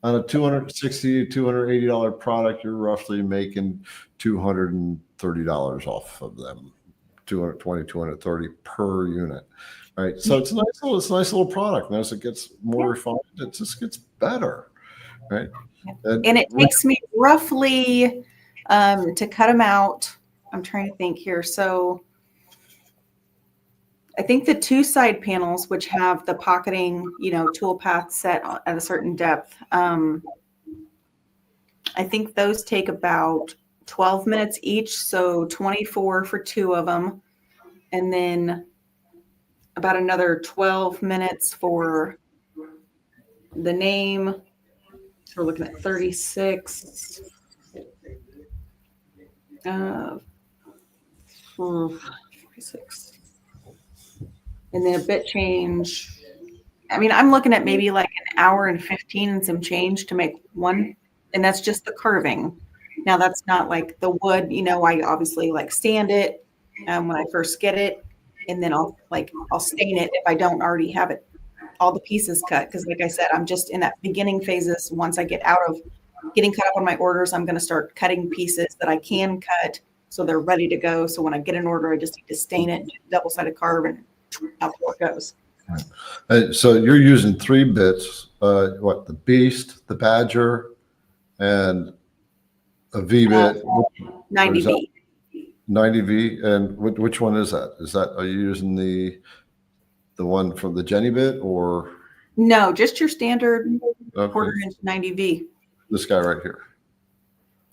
On a $260, $280 product, you're roughly making $230 off of them. 220, 230 per unit. Right. So it's a nice little product. And as it gets more refined, it just gets better. Right. And it takes me roughly to cut them out. I'm trying to think here. So I think the 2 side panels, which have the pocketing, tool path set at a certain depth, I think those take about 12 minutes each. So 24 for 2 of them. And then about another 12 minutes for the name. So we're looking at 36. 46. And then a bit change. I mean, I'm looking at maybe like an hour and 15 and some change to make one. And that's just the curving. Now that's not like the wood, I obviously like sand it when I first get it. And then I'll stain it if I don't already have it, all the pieces cut. Because like I said, I'm just in that beginning phases. Once I get out of getting cut up on my orders, I'm going to start cutting pieces that I can cut so they're ready to go. So when I get an order, I just need to stain it, double-sided carve, and out the door it goes. So you're using 3 bits, the Beast, the Badger, and a V-bit. 90V. 90V, and which one is that? Are you using the one from the Jenny bit, or No, just your standard quarter-inch 90V. This guy right here?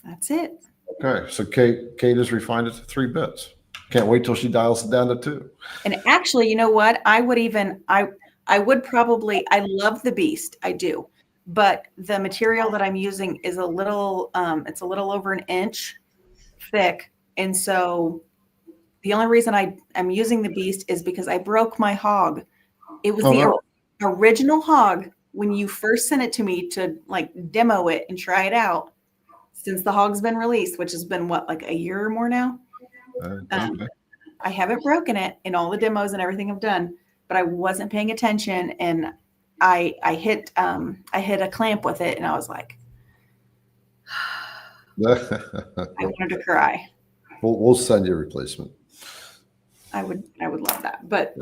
That's it. Okay, so Kate has refined it to 3 bits. Can't wait till she dials it down to 2. And actually, you know what? I would probably, I love the Beast. I do. But the material that I'm using is it's a little over an inch thick. And so the only reason I'm using the Beast is because I broke my hog. It was original hog when you first sent it to me to like demo it and try it out. Since the hog's been released, which has been like a year or more now. Okay. I haven't broken it in all the demos and everything I've done, but I wasn't paying attention, and I hit a clamp with it, and I was like, I wanted to cry. We'll send you a replacement. I would love that, but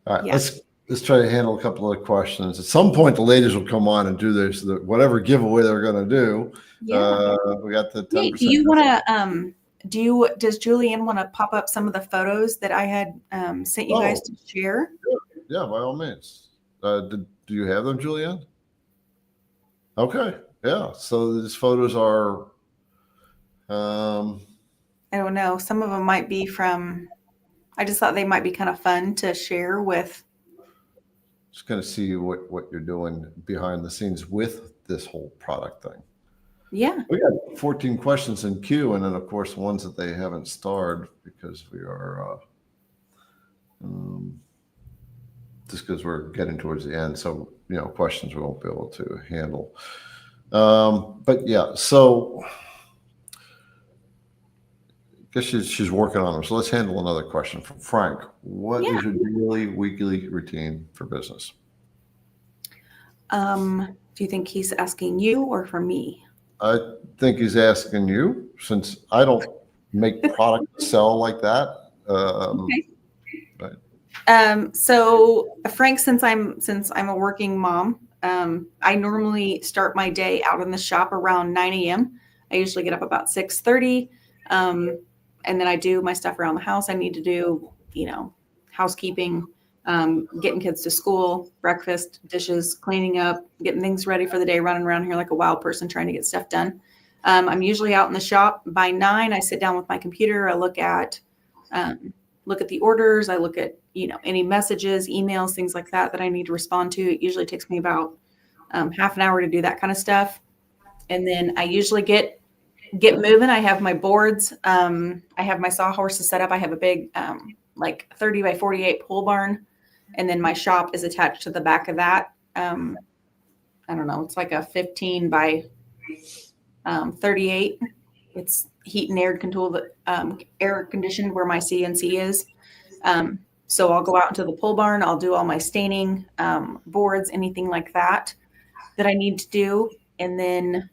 all right, let's try to handle a couple of questions. At some point, the ladies will come on and do this, whatever giveaway they're going to do. Yeah. We got the 10%. Hey, do you want to? Does Julianne want to pop up some of the photos that I had sent you guys to share? Yeah, by all means. Do you have them, Julianne? Okay. Yeah. So these photos are. I don't know. Some of them might be from. I just thought they might be kind of fun to share with. Just going to see what you're doing behind the scenes with this whole product thing. Yeah. We got 14 questions in queue, and then of course ones that they haven't starred because we are just because we're getting towards the end. So questions we won't be able to handle. But yeah, so I guess she's working on them. So let's handle another question from Frank. What is your daily, weekly routine for business? Do you think he's asking you or for me? I think he's asking you, since I don't make product to sell like that. Okay. Right. So Frank, since I'm a working mom, I normally start my day out in the shop around 9 a.m. I usually get up about 6:30. And then I do my stuff around the house. I need to do, housekeeping, getting kids to school, breakfast, dishes, cleaning up, getting things ready for the day, running around here like a wild person trying to get stuff done. I'm usually out in the shop by 9. I sit down with my computer. I look at the orders. I look at, any messages, emails, things like that I need to respond to. It usually takes me about half an hour to do that kind of stuff. And then I usually get moving. I have my boards. I have my sawhorses set up. I have a big, 30 by 48 pole barn. And then my shop is attached to the back of that. I don't know. It's like a 15 by 38. It's heat and air conditioned where my CNC is. So I'll go out into the pole barn. I'll do all my staining, boards, anything like that. that I need to do, and then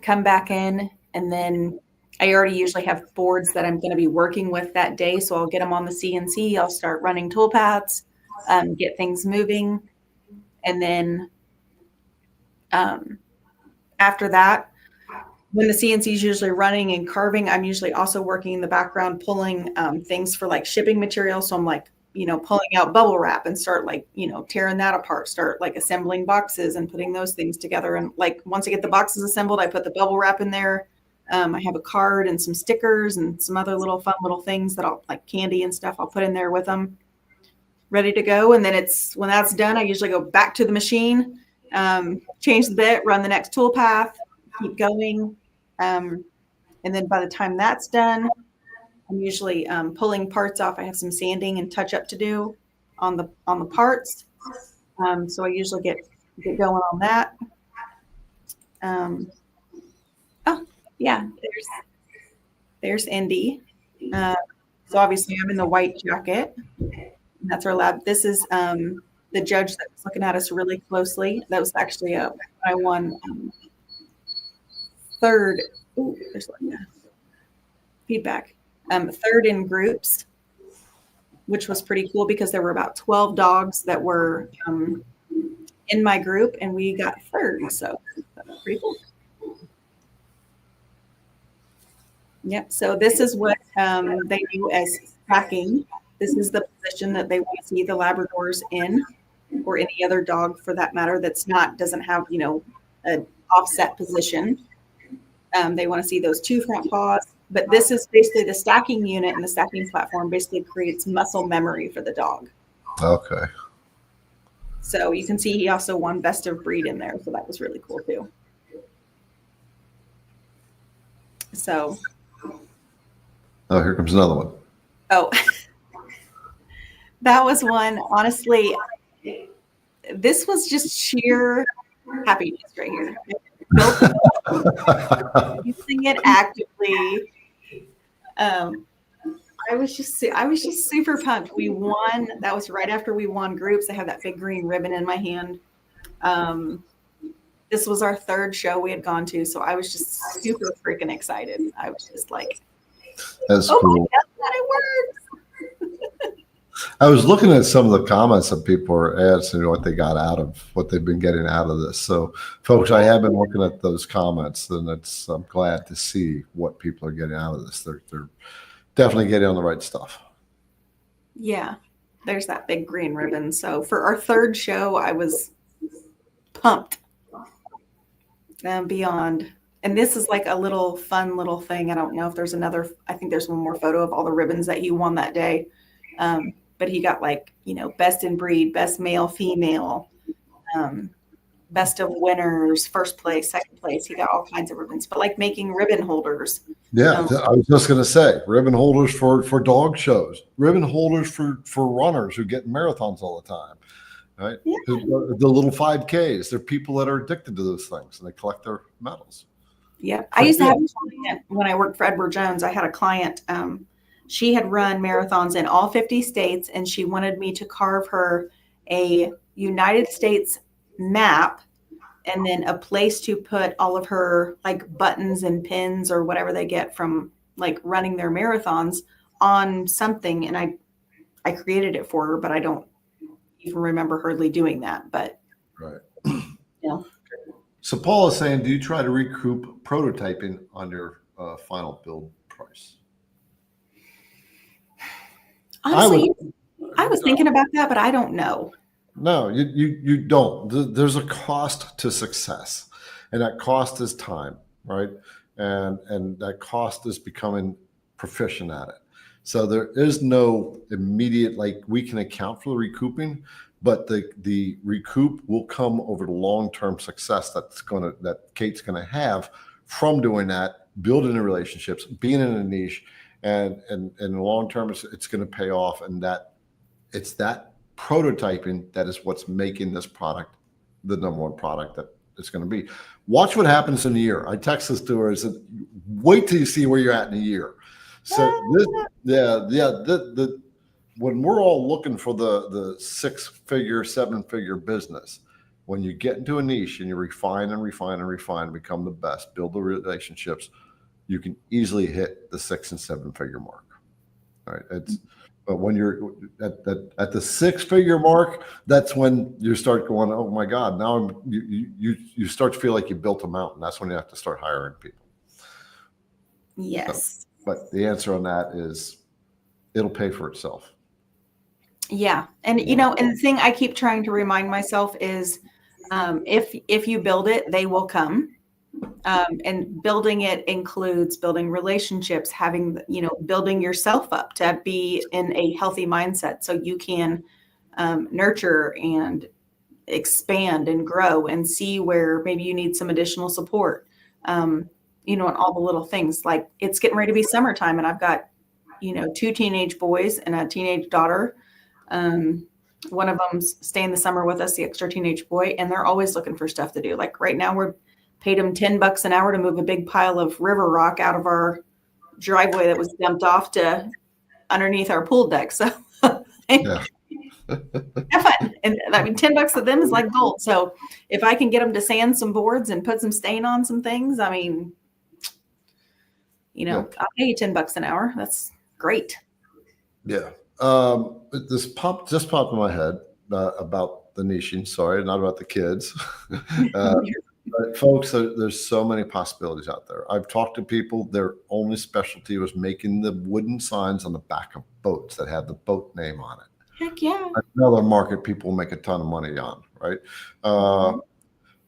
come back in, and then I already usually have boards that I'm going to be working with that day, so I'll get them on the CNC. I'll start running tool paths, get things moving, and then after that, when the CNC is usually running and carving, I'm usually also working in the background, pulling things for like shipping material. So I'm like, pulling out bubble wrap and start like, tearing that apart, start like assembling boxes and putting those things together. And like, once I get the boxes assembled, I put the bubble wrap in there. I have a card and some stickers and some other little fun little things that I'll like candy and stuff I'll put in there with them, ready to go. And then when that's done, I usually go back to the machine, change the bit, run the next tool path, keep going. And then by the time that's done, I'm usually pulling parts off. I have some sanding and touch up to do on the parts. So I usually get going on that. Oh yeah, there's Indy. So obviously I'm in the white jacket. And that's our lab. This is the judge that was looking at us really closely. That was actually I won third. Ooh, there's feedback. Third in groups, which was pretty cool because there were about 12 dogs that were in my group, and we got third. So that was pretty cool. Yep. So this is what they do as stacking. This is the position that they want to see the Labradors in, or any other dog for that matter doesn't have an offset position. They want to see those two front paws. But this is basically the stacking unit, and the stacking platform basically creates muscle memory for the dog. Okay. So you can see he also won best of breed in there. So that was really cool too. So. Oh, here comes another one. Oh, that was one. Honestly, this was just sheer happiness right here. Using it actively. I was just super pumped. We won. That was right after we won groups. I have that big green ribbon in my hand. This was our third show we had gone to, so I was just super freaking excited. I was just like, that's oh cool. my God, it works. I was looking at some of the comments that people are asking what they've been getting out of this. So, folks, I have been looking at those comments, and I'm glad to see what people are getting out of this. They're definitely getting on the right stuff. Yeah, there's that big green ribbon. So for our third show, I was pumped beyond. And this is like a fun little thing. I don't know if there's I think there's one more photo of all the ribbons that he won that day. But he got best in breed, best male, female, best of winners, first place, second place. He got all kinds of ribbons, but like making ribbon holders. Yeah, I was just going to say ribbon holders for dog shows, ribbon holders for runners who get marathons all the time, right? Yeah. The little 5Ks. They're people that are addicted to those things, and they collect their medals. Yeah, I used to have a client when I worked for Edward Jones. I had a client. She had run marathons in all 50 states, and she wanted me to carve her a United States map and then a place to put all of her like buttons and pins or whatever they get from like running their marathons on something. And I created it for her, but I don't even remember hardly doing that. But right. Yeah. So Paul is saying, do you try to recoup prototyping on your final build price? Honestly, I was thinking about that, but I don't know. No, you don't. There's a cost to success, and that cost is time, right? And that cost is becoming proficient at it. So there is no immediate, like, we can account for the recouping, but the recoup will come over the long-term success that Kate's gonna have from doing that, building the relationships, being in a niche, and in the long term, it's going to pay off. And that it's that prototyping that is what's making this product the number one product that it's going to be. Watch what happens in a year. I text this to her and said, wait till you see where you're at in a year. So when we're all looking for the 6-figure, 7-figure business, when you get into a niche and you refine and refine and refine, become the best, build the relationships, you can easily hit the 6 and 7 figure mark. Right? But when you're at the 6 figure mark, that's when you start going, oh my God, now you start to feel like you built a mountain. That's when you have to start hiring people. Yes. So, but the answer on that is it'll pay for itself. Yeah. And, and the thing I keep trying to remind myself is if you build it, they will come. And building it includes building relationships, building yourself up to be in a healthy mindset so you can nurture and expand and grow and see where maybe you need some additional support. And all the little things. Like it's getting ready to be summertime and I've got, 2 teenage boys and a teenage daughter. One of them's staying the summer with us, the extra teenage boy, and they're always looking for stuff to do. Like right now we're paid them $10 an hour to move a big pile of river rock out of our driveway that was dumped off to underneath our pool deck. So Yeah. have fun. And I mean, $10 to them is like gold. So if I can get them to sand some boards and put some stain on some things, I mean, I'll pay you $10 an hour. That's great. Yeah. This just popped in my head about the niching. Sorry, not about the kids. But folks, there's so many possibilities out there. I've talked to people, their only specialty was making the wooden signs on the back of boats that have the boat name on it. Heck yeah. Another market people make a ton of money on, right?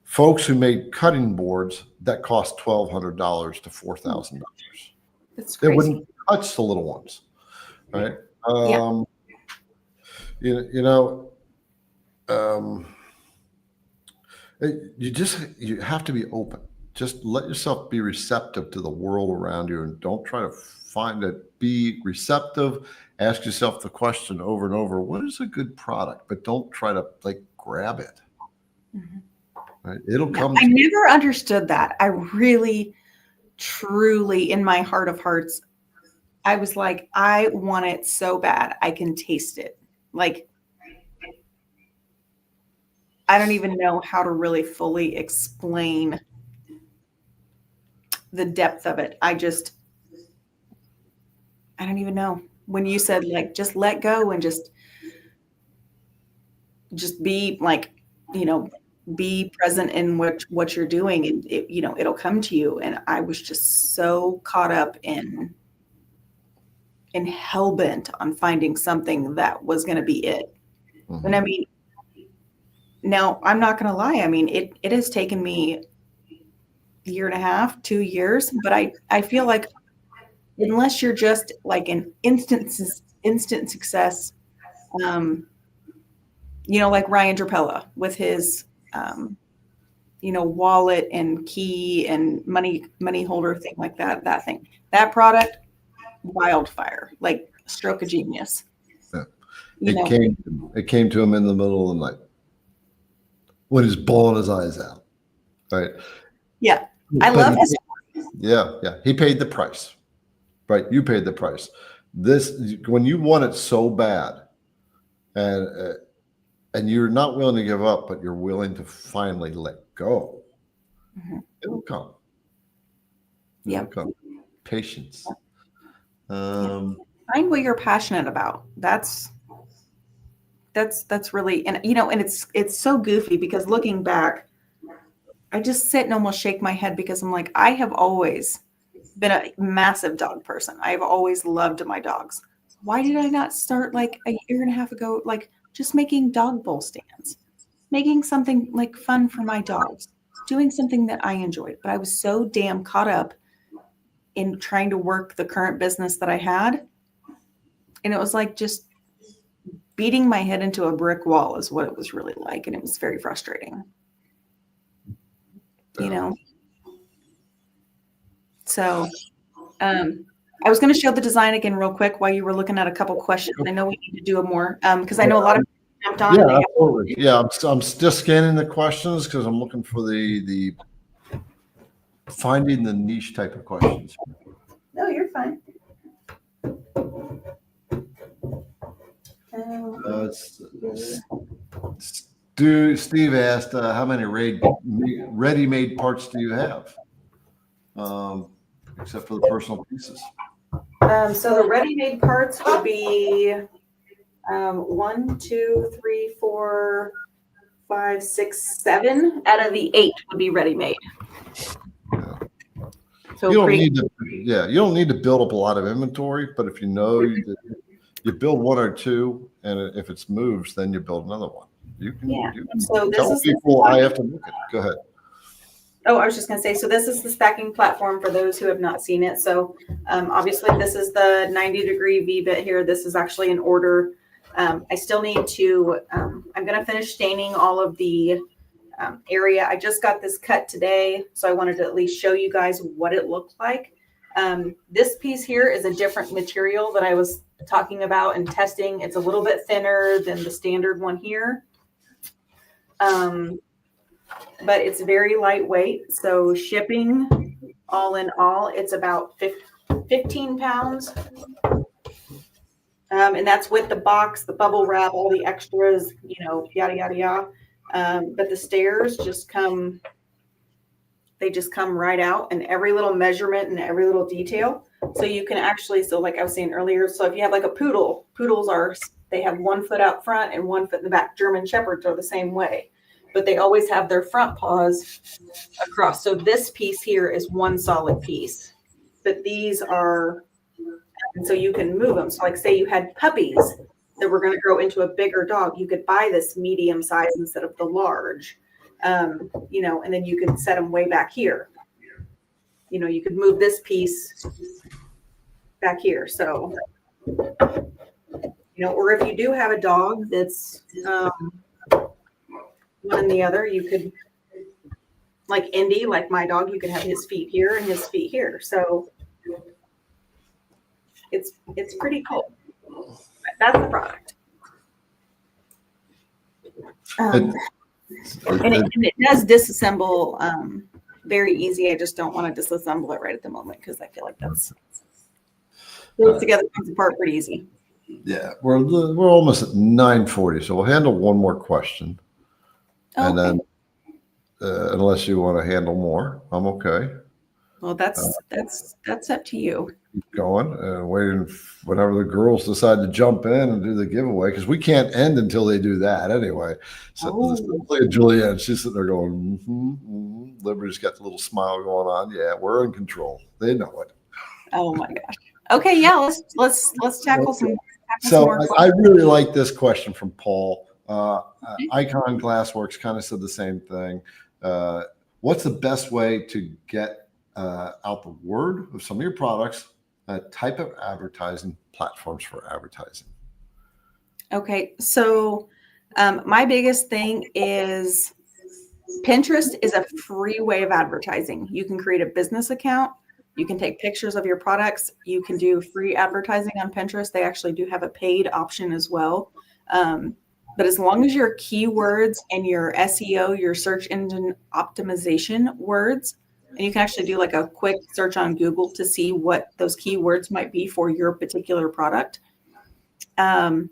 Folks who made cutting boards that cost $1,200 to $4,000. That's crazy. It wouldn't touch the little ones, right? You have to be open. Just let yourself be receptive to the world around you and don't try to find it. Be receptive. Ask yourself the question over and over, what is a good product? But don't try to grab it. Mm-hmm. Right? It'll come. I never understood that. I really, truly, in my heart of hearts, I was like, I want it so bad. I can taste it. Like, I don't even know how to really fully explain the depth of it. I don't even know. When you said just let go and just be be present in what you're doing and it'll come to you. And I was just so caught up in hell-bent on finding something that was going to be it. Mm-hmm. And I mean, now I'm not going to lie. I mean, it has taken me a year and a half, 2 years, but I feel like unless you're just like an instant success, like Ryan Drapella with his, wallet and key and money holder thing like that thing, that product, wildfire, like stroke of genius. Yeah. It came to him in the middle of the night when he's bawling his eyes out. Right. Yeah. I love his. Yeah. He paid the price. Right. You paid the price. When you want it so bad and you're not willing to give up, but you're willing to finally let go, mm-hmm. It'll come. Yeah. Patience. Find what you're passionate about. That's really, and it's so goofy because looking back, I just sit and almost shake my head because I'm like, I have always been a massive dog person. I've always loved my dogs. Why did I not start like a year and a half ago, like just making dog bowl stands, making something like fun for my dogs, doing something that I enjoyed? But I was so damn caught up in trying to work the current business that I had. And it was like just beating my head into a brick wall is what it was really like. And it was very frustrating. So I was going to show the design again real quick while you were looking at a couple questions. I know we need to do more because I know a lot of people jumped on. Yeah, absolutely. Yeah, I'm just scanning the questions because I'm looking for the finding the niche type of questions. No, you're fine. Steve asked, how many ready-made parts do you have? Except for the personal pieces. So the ready-made parts would be 1, 2, 3, 4, 5, 6, 7 out of the 8 would be ready-made. Yeah. So You don't need to build up a lot of inventory, but if you know you build one or two, and if it's moves, then you build another one. You can so tell people I have to look at it. Go ahead. Oh, I was just going to say, so this is the stacking platform for those who have not seen it. So obviously this is the 90-degree V-bit here. This is actually an order. I still need to, I'm going to finish staining all of the area. I just got this cut today, so I wanted to at least show you guys what it looked like. This piece here is a different material that I was talking about and testing. It's a little bit thinner than the standard one here. But it's very lightweight. So shipping all in all, it's about 15 pounds. And that's with the box, the bubble wrap, all the extras, yada, yada, yada. But the stairs they just come right out, and every little measurement and every little detail. So you can actually, so like I was saying earlier, so if you have like a poodles they have 1 foot out front and 1 foot in the back. German Shepherds are the same way, but they always have their front paws across. So this piece here is one solid piece, but these are, and so you can move them. So like say you had puppies that were going to grow into a bigger dog, you could buy this medium size instead of the large, and then you could set them way back here. You could move this piece back here. So, or if you do have a dog that's one and the other, you could, like Indy, like my dog, you could have his feet here and his feet here. So it's pretty cool. That's the product. And it does disassemble very easy. I just don't want to disassemble it right at the moment because I feel like that's goes together, comes apart pretty easy. Yeah, we're almost at 9:40, so we'll handle one more question, and then unless you want to handle more, I'm okay. Well, that's up to you. Keep going and waiting whenever the girls decide to jump in and do the giveaway, because we can't end until they do that anyway. So Julianne, she's sitting there going, Liberty's got the little smile going on. Yeah, we're in control. They know it. Oh my gosh. Okay, yeah, let's tackle some. So I really like this question from Paul. Icon Glassworks kind of said the same thing. What's the best way to get out the word of some of your products, type of advertising, platforms for advertising? Okay, so my biggest thing is Pinterest is a free way of advertising. You can create a business account. You can take pictures of your products. You can do free advertising on Pinterest. They actually do have a paid option as well. But as long as your keywords and your SEO, your search engine optimization words, and you can actually do like a quick search on Google to see what those keywords might be for your particular product. That's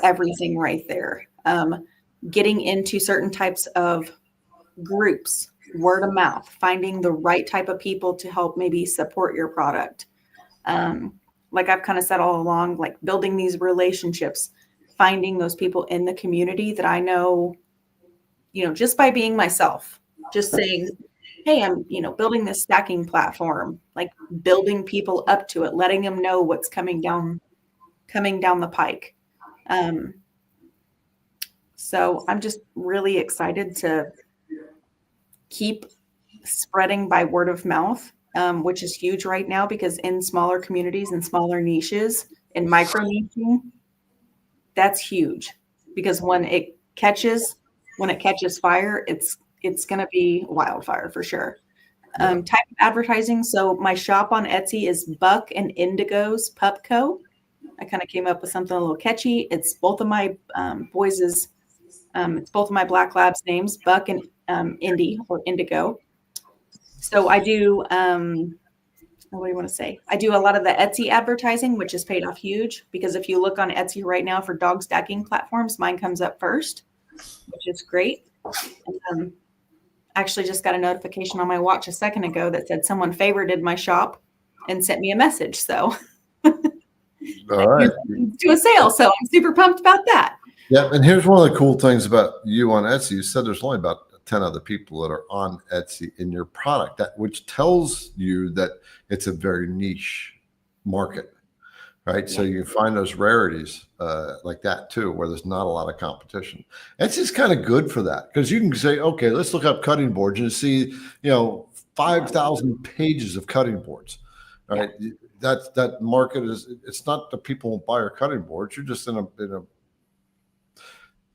everything right there. Getting into certain types of groups, word of mouth, finding the right type of people to help maybe support your product. Like I've kind of said all along, like building these relationships, finding those people in the community that I know, just by being myself, just saying, hey, I'm, building this stacking platform, like building people up to it, letting them know what's coming down the pike. So I'm just really excited to keep spreading by word of mouth, which is huge right now, because in smaller communities and smaller niches and micro niching, that's huge, because when it catches fire, it's going to be wildfire for sure. Type of advertising. So my shop on Etsy is Buck and Indigo's Pup Co. I kind of came up with something a little catchy. It's both of my boys' it's both of my black labs' names, Buck and Indy or Indigo. So I do what do you want to say? I do a lot of the Etsy advertising, which has paid off huge, because if you look on Etsy right now for dog stacking platforms, mine comes up first, which is great. Actually just got a notification on my watch a second ago that said someone favorited my shop and sent me a message. So All right. do a sale. So I'm super pumped about that. Yeah. And here's one of the cool things about you on Etsy. You said there's only about 10 other people that are on Etsy in your product, which tells you that it's a very niche market, right? So you find those rarities like that too, where there's not a lot of competition. Etsy's kind of good for that, because you can say, okay, let's look up cutting boards and see, 5,000 pages of cutting boards, right? Yeah. That market it's not the people who buy your cutting boards. You're just in a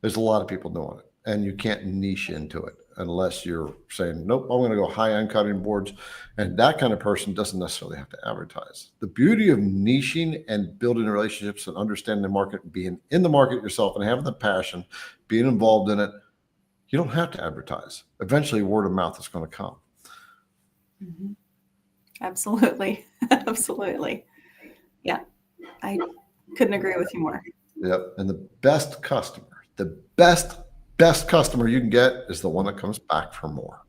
there's a lot of people doing it, and you can't niche into it unless you're saying, nope, I'm going to go high-end cutting boards. And that kind of person doesn't necessarily have to advertise. The beauty of niching and building relationships and understanding the market, being in the market yourself and having the passion, being involved in it, you don't have to advertise. Eventually, word of mouth is going to come. Mm-hmm. Absolutely. Absolutely. Yeah. I couldn't agree with you more. Yep. And the best customer you can get is the one that comes back for more.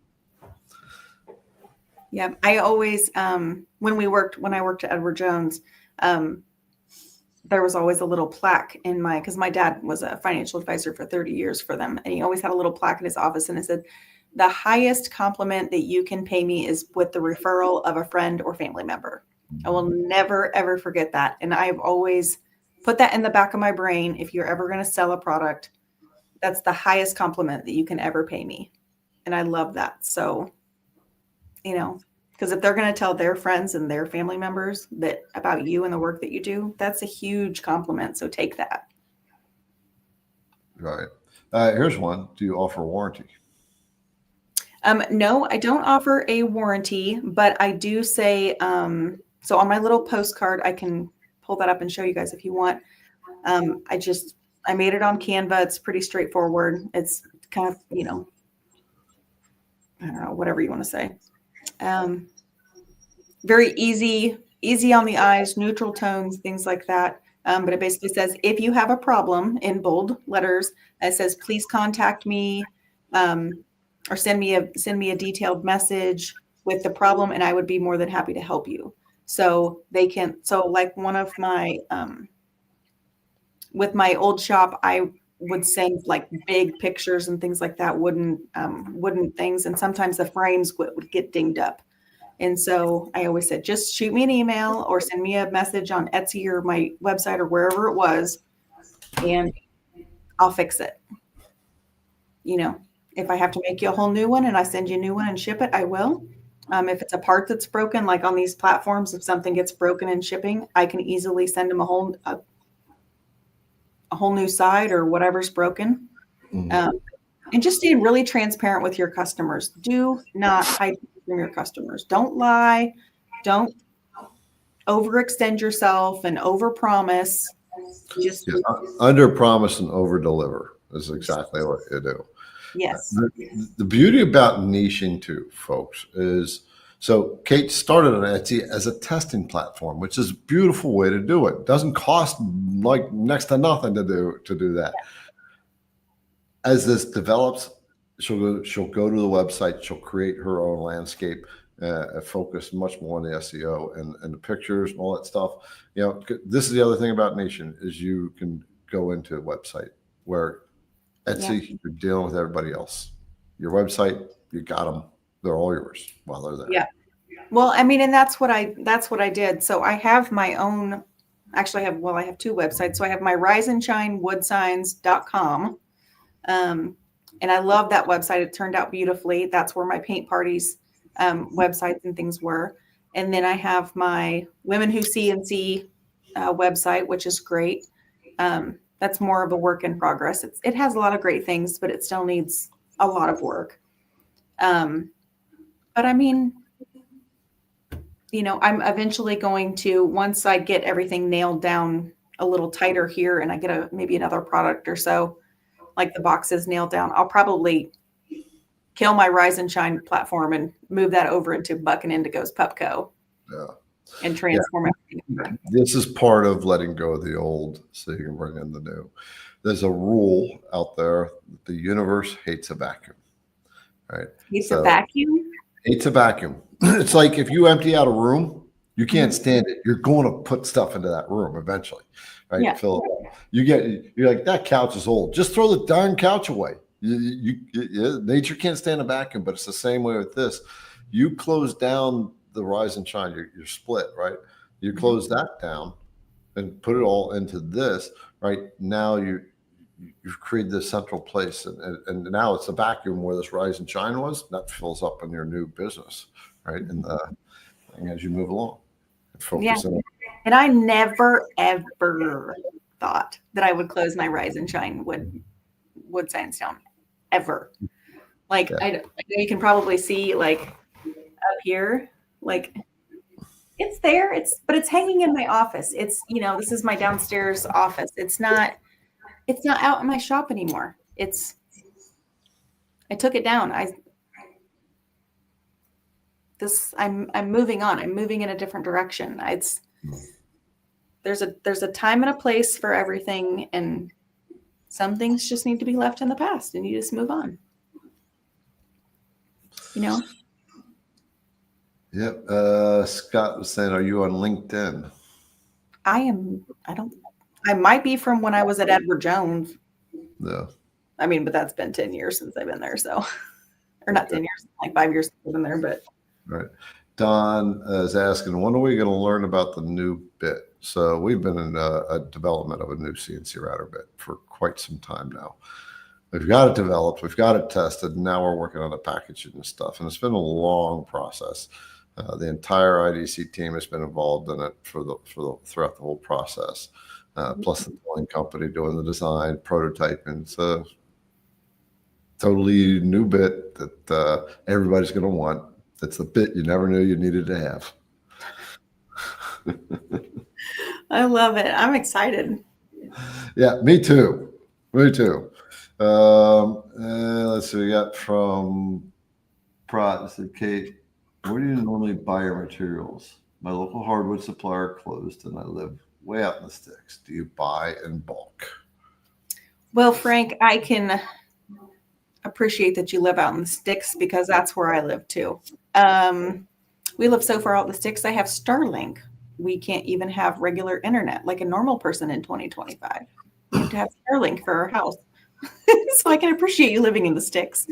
Yeah. I always, when I worked at Edward Jones, there was always a little plaque because my dad was a financial advisor for 30 years for them. And he always had a little plaque in his office, and it said, the highest compliment that you can pay me is with the referral of a friend or family member. I will never, ever forget that. And I've always put that in the back of my brain. If you're ever going to sell a product, that's the highest compliment that you can ever pay me. And I love that. So, because if they're going to tell their friends and their family members that about you and the work that you do, that's a huge compliment. So take that. Right. Here's one. Do you offer warranty? No, I don't offer a warranty, but I do say, so on my little postcard, I can pull that up and show you guys if you want. I made it on Canva. It's pretty straightforward. It's kind of, I don't know, whatever you want to say. Very easy on the eyes, neutral tones, things like that. But it basically says, if you have a problem, in bold letters, it says, please contact me, or send me a detailed message with the problem, and I would be more than happy to help you. So like one of my, with my old shop, I would send like big pictures and things like that, wooden things. And sometimes the frames would get dinged up. And so I always said, just shoot me an email or send me a message on Etsy or my website or wherever it was, and I'll fix it. If I have to make you a whole new one and I send you a new one and ship it, I will. If it's a part that's broken, like on these platforms, if something gets broken in shipping, I can easily send them a whole new side or whatever's broken. Mm-hmm. And just stay really transparent with your customers. Do not hide from your customers. Don't lie. Don't overextend yourself and overpromise. Just under promise and over deliver is exactly what you do. Yes. The beauty about niching too, folks, is so Kate started on Etsy as a testing platform, which is a beautiful way to do it. It doesn't cost like next to nothing to do that. Yeah. As this develops, she'll go to the website, she'll create her own landscape, focus much more on the SEO and the pictures and all that stuff. This is the other thing about niching is you can go into a website where Etsy, you're dealing with everybody else. Your website, you got them. They're all yours while they're there. Yeah. Well, I mean, and that's what I did. So I have my own, actually I have two websites. So I have my riseandshinewoodsigns.com. And I love that website. It turned out beautifully. That's where my paint parties, websites and things were. And then I have my Women Who CNC website, which is great. That's more of a work in progress. It has a lot of great things, but it still needs a lot of work. But I mean, I'm eventually going to, once I get everything nailed down a little tighter here and I get maybe another product or so, like the boxes nailed down, I'll probably kill my Rise and Shine platform and move that over into Buck and Indigo's Pupco. Yeah. and transform everything. This is part of letting go of the old so you can bring in the new. There's a rule out there: the universe hates a vacuum, right? It's a vacuum. Hates a vacuum. It's like if you empty out a room, you can't stand it. You're going to put stuff into that room eventually, right? Yeah. Fill it up. You're like, that couch is old. Just throw the darn couch away. Nature can't stand a vacuum, but it's the same way with this. You close down the rise and shine. You're split, right? You close that down and put it all into this, right? Now you've created this central place, and now it's a vacuum where this rise and shine was. That fills up in your new business, right? And as you move along, focus on. And I never ever thought that I would close my rise and shine wood sandstone ever. Like I know you can probably see like up here, like it's there. But it's hanging in my office. It's this is my downstairs office. It's not out in my shop anymore. I took it down. I'm moving on. I'm moving in a different direction. There's a time and a place for everything, and some things just need to be left in the past, and you just move on. Yep. Scott was saying, are you on LinkedIn? I might be from when I was at Edward Jones. No. I mean, but that's been 10 years since I've been there. So, or not 10 years, like 5 years since I've been there, but. Right. Don is asking, when are we going to learn about the new bit? So we've been in a development of a new CNC router bit for quite some time now. We've got it developed, we've got it tested, and now we're working on the packaging and stuff. And it's been a long process. The entire IDC team has been involved in it throughout the whole process. Plus the tooling company doing the design, prototyping. It's a totally new bit that everybody's going to want. It's the bit you never knew you needed to have. I love it. I'm excited. Yeah, me too. Let's see. We got from Prot. Said, Kate, where do you normally buy your materials? My local hardwood supplier closed, and I live way out in the sticks. Do you buy in bulk? Well, Frank, I can appreciate that you live out in the sticks because that's where I live too. We live so far out in the sticks. I have Starlink. We can't even have regular internet like a normal person in 2025. We have to have Starlink for our house. So I can appreciate you living in the sticks.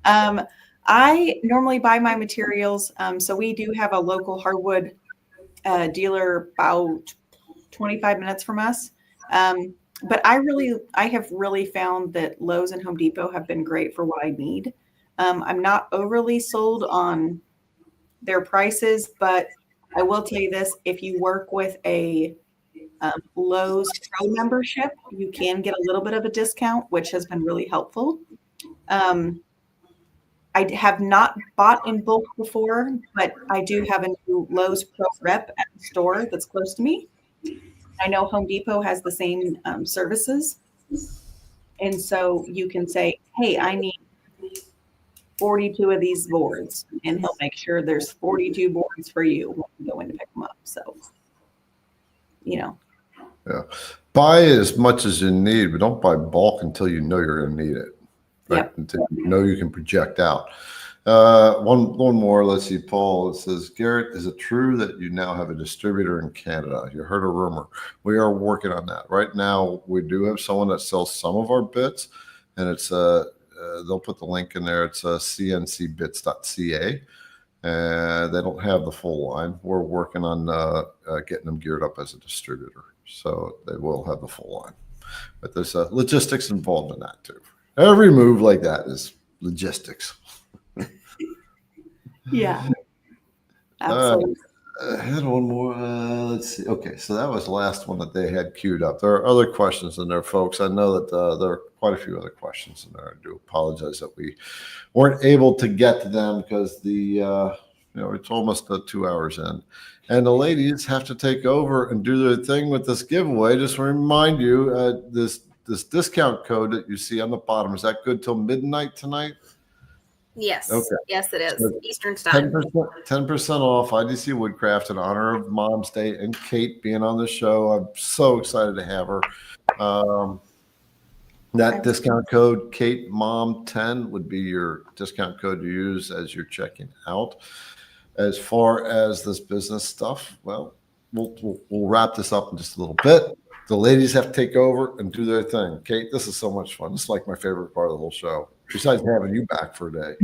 I normally buy my materials. So we do have a local hardwood dealer about 25 minutes from us. But I have really found that Lowe's and Home Depot have been great for what I need. I'm not overly sold on their prices, but I will tell you this: if you work with a Lowe's Pro membership, you can get a little bit of a discount, which has been really helpful. I have not bought in bulk before, but I do have a new Lowe's Pro rep at the store that's close to me. I know Home Depot has the same services. And so you can say, hey, I need 42 of these boards, and he'll make sure there's 42 boards for you when you go in to pick them up. So, Yeah. Buy as much as you need, but don't buy bulk until you know you're going to need it. Right? Yep. Until you know you can project out. One more. Let's see, Paul. It says, Garrett, is it true that you now have a distributor in Canada? You heard a rumor. We are working on that. Right now, we do have someone that sells some of our bits, and it's they'll put the link in there. It's cncbits.ca. They don't have the full line. We're working on getting them geared up as a distributor, so they will have the full line. But there's logistics involved in that too. Every move like that is logistics. yeah, absolutely. I had one more. Let's see. Okay, so that was the last one that they had queued up. There are other questions in there, folks. I know that there are quite a few other questions in there. I do apologize that we weren't able to get to them because it's almost 2 hours in, and the ladies have to take over and do their thing with this giveaway. Just to remind you, this discount code that you see on the bottom, is that good till midnight tonight? Yes. Okay. Yes, it is. So Eastern time. 10% off IDC Woodcraft in honor of Mom's Day and Kate being on the show. I'm so excited to have her. That discount code Kate Mom 10 would be your discount code to use as you're checking out. As far as this business stuff, well, we'll wrap this up in just a little bit. The ladies have to take over and do their thing. Kate, this is so much fun. This is like my favorite part of the whole show, besides having you back for a day.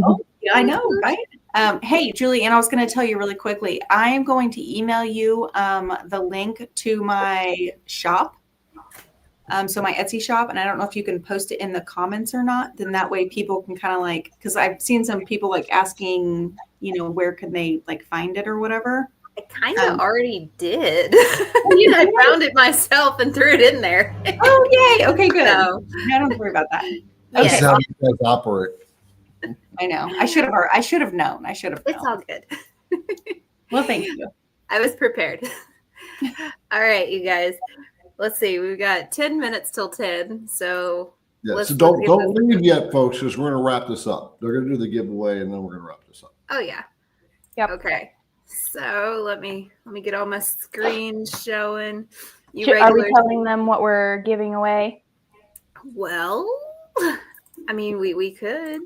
Oh, yeah, I know, right? Hey, Julie, and I was going to tell you really quickly, I am going to email you the link to my shop. So my Etsy shop, and I don't know if you can post it in the comments or not. Then that way people can kind of like, because I've seen some people like asking, where can they like find it or whatever. I kind of already did. I found it myself and threw it in there. Oh, yay. Okay, good. So, I don't worry about that. This Okay. is how you guys operate. I know. I should have known. it's all good. Well, thank you. I was prepared. All right, you guys. Let's see. We've got 10 minutes till 10. So Yeah, let's so don't look at leave yet, folks, because we're going to wrap this up. They're going to do the giveaway, and then we're going to wrap this up. Oh yeah. Yep. Okay. So let me get all my screens showing. Are we telling them what we're giving away? Well, I mean, we could.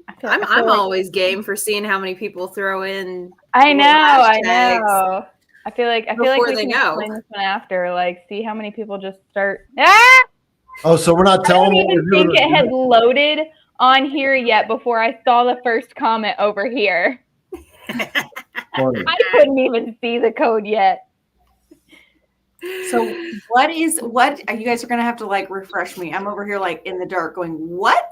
I feel I'm like- always game for seeing how many people throw in. I know. hashtags. I feel like Before we they can know. explain this one after. Like, see how many people just start. Ah! Oh, so we're not I don't telling them. even think it had loaded on here yet before I saw the first comment over here. Funny. I couldn't even see the code yet. So what are you guys are going to have to like refresh me. I'm over here like in the dark going, what?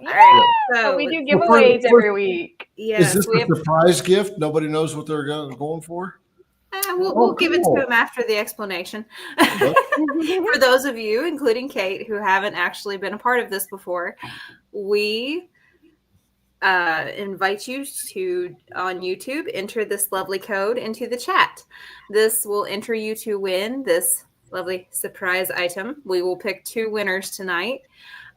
All right. But So we do Well, giveaways first- every week. yes, Is this we a have. surprise gift? Nobody knows what they're going for? We'll give it to cool. him after the explanation. What? For those of you, including Kate, who haven't actually been a part of this before, we invite you to, on YouTube, enter this lovely code into the chat. This will enter you to win this lovely surprise item. We will pick 2 winners tonight.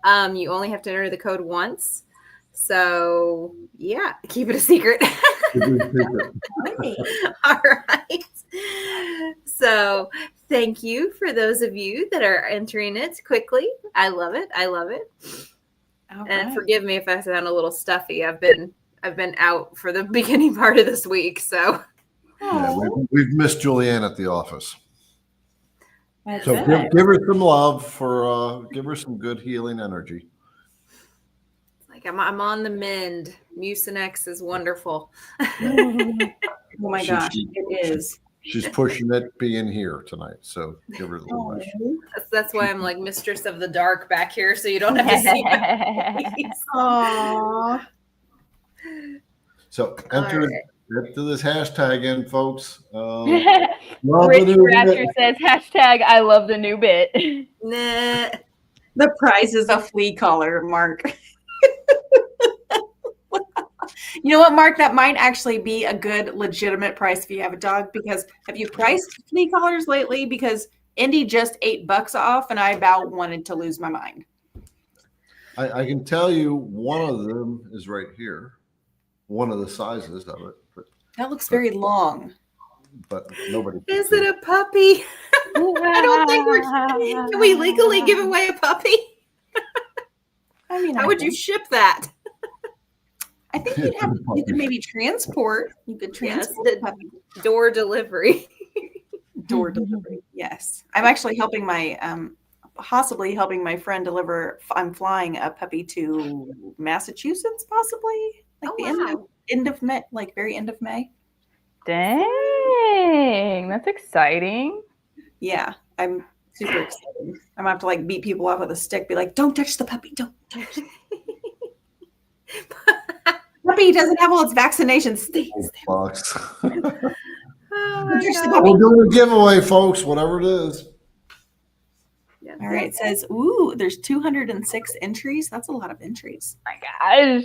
You only have to enter the code once. So, yeah, keep it a secret. All right. So, thank you for those of you that are entering it quickly. I love it. I love it. All And right. forgive me if I sound a little stuffy. I've been out for the beginning part of this week, so Yeah, we've missed Julianne at the office. That's So it. give her some love for give her some good healing energy. like I'm on the mend. Mucinex is wonderful. Oh my She- gosh, she- it is. She's pushing it being here tonight. So give her a little wish. That's why I'm like mistress of the dark back here, so you don't have to see my face. Aww. So enter this hashtag in, folks. Love Rich the new Rapture says hashtag I love the new bit. Nah. The prize is a flea collar, Mark. You know what, Mark? That might actually be a good, legitimate price if you have a dog. Because have you priced flea collars lately? Because Indy just $8 off, and I about wanted to lose my mind. I can tell you one of them is right here. One of the sizes of it, That looks very long. but nobody. Is it a puppy? I don't think can we legally give away a puppy? I mean, How would you ship that? I think you could maybe transport. You could transport the the puppy. Door delivery. Door delivery. Yes, I'm actually helping my possibly helping my friend deliver. I'm flying a puppy to Massachusetts, possibly like the end of May, like very end of May. Dang, that's exciting. Yeah, I'm super excited. I'm gonna have to like beat people up with a stick, be like, "Don't touch the puppy! Don't touch it." Puppy doesn't have all its vaccinations. Stay. Bucks. Oh my Just God. We're doing a giveaway, folks. Whatever it is. Yeah. All right, it says, "Ooh, there's 206 entries. That's a lot of entries." My gosh.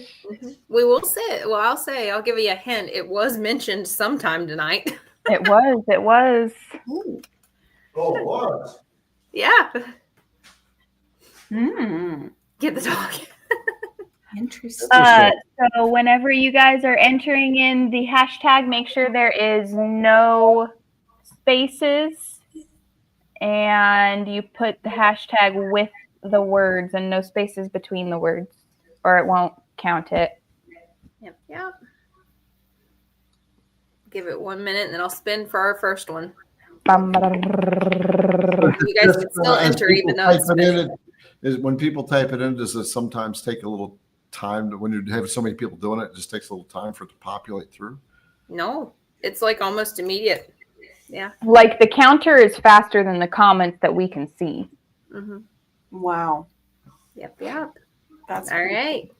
We will say. Well, I'll give you a hint. It was mentioned sometime tonight. It was. Ooh. Oh, it was. Yeah. Mm. Get the dog. Interesting. So whenever you guys are entering in the hashtag, make sure there is no spaces and you put the hashtag with the words and no spaces between the words or it won't count it. Yep. Give it 1 minute and then I'll spin for our first one. You guys can still enter even though it's spinning. Is when people type it in, does it sometimes take a little time when you have so many people doing it? It just takes a little time for it to populate through. No, it's like almost immediate. Yeah. Like the counter is faster than the comments that we can see. Mm-hmm. Wow. Yep. That's All right.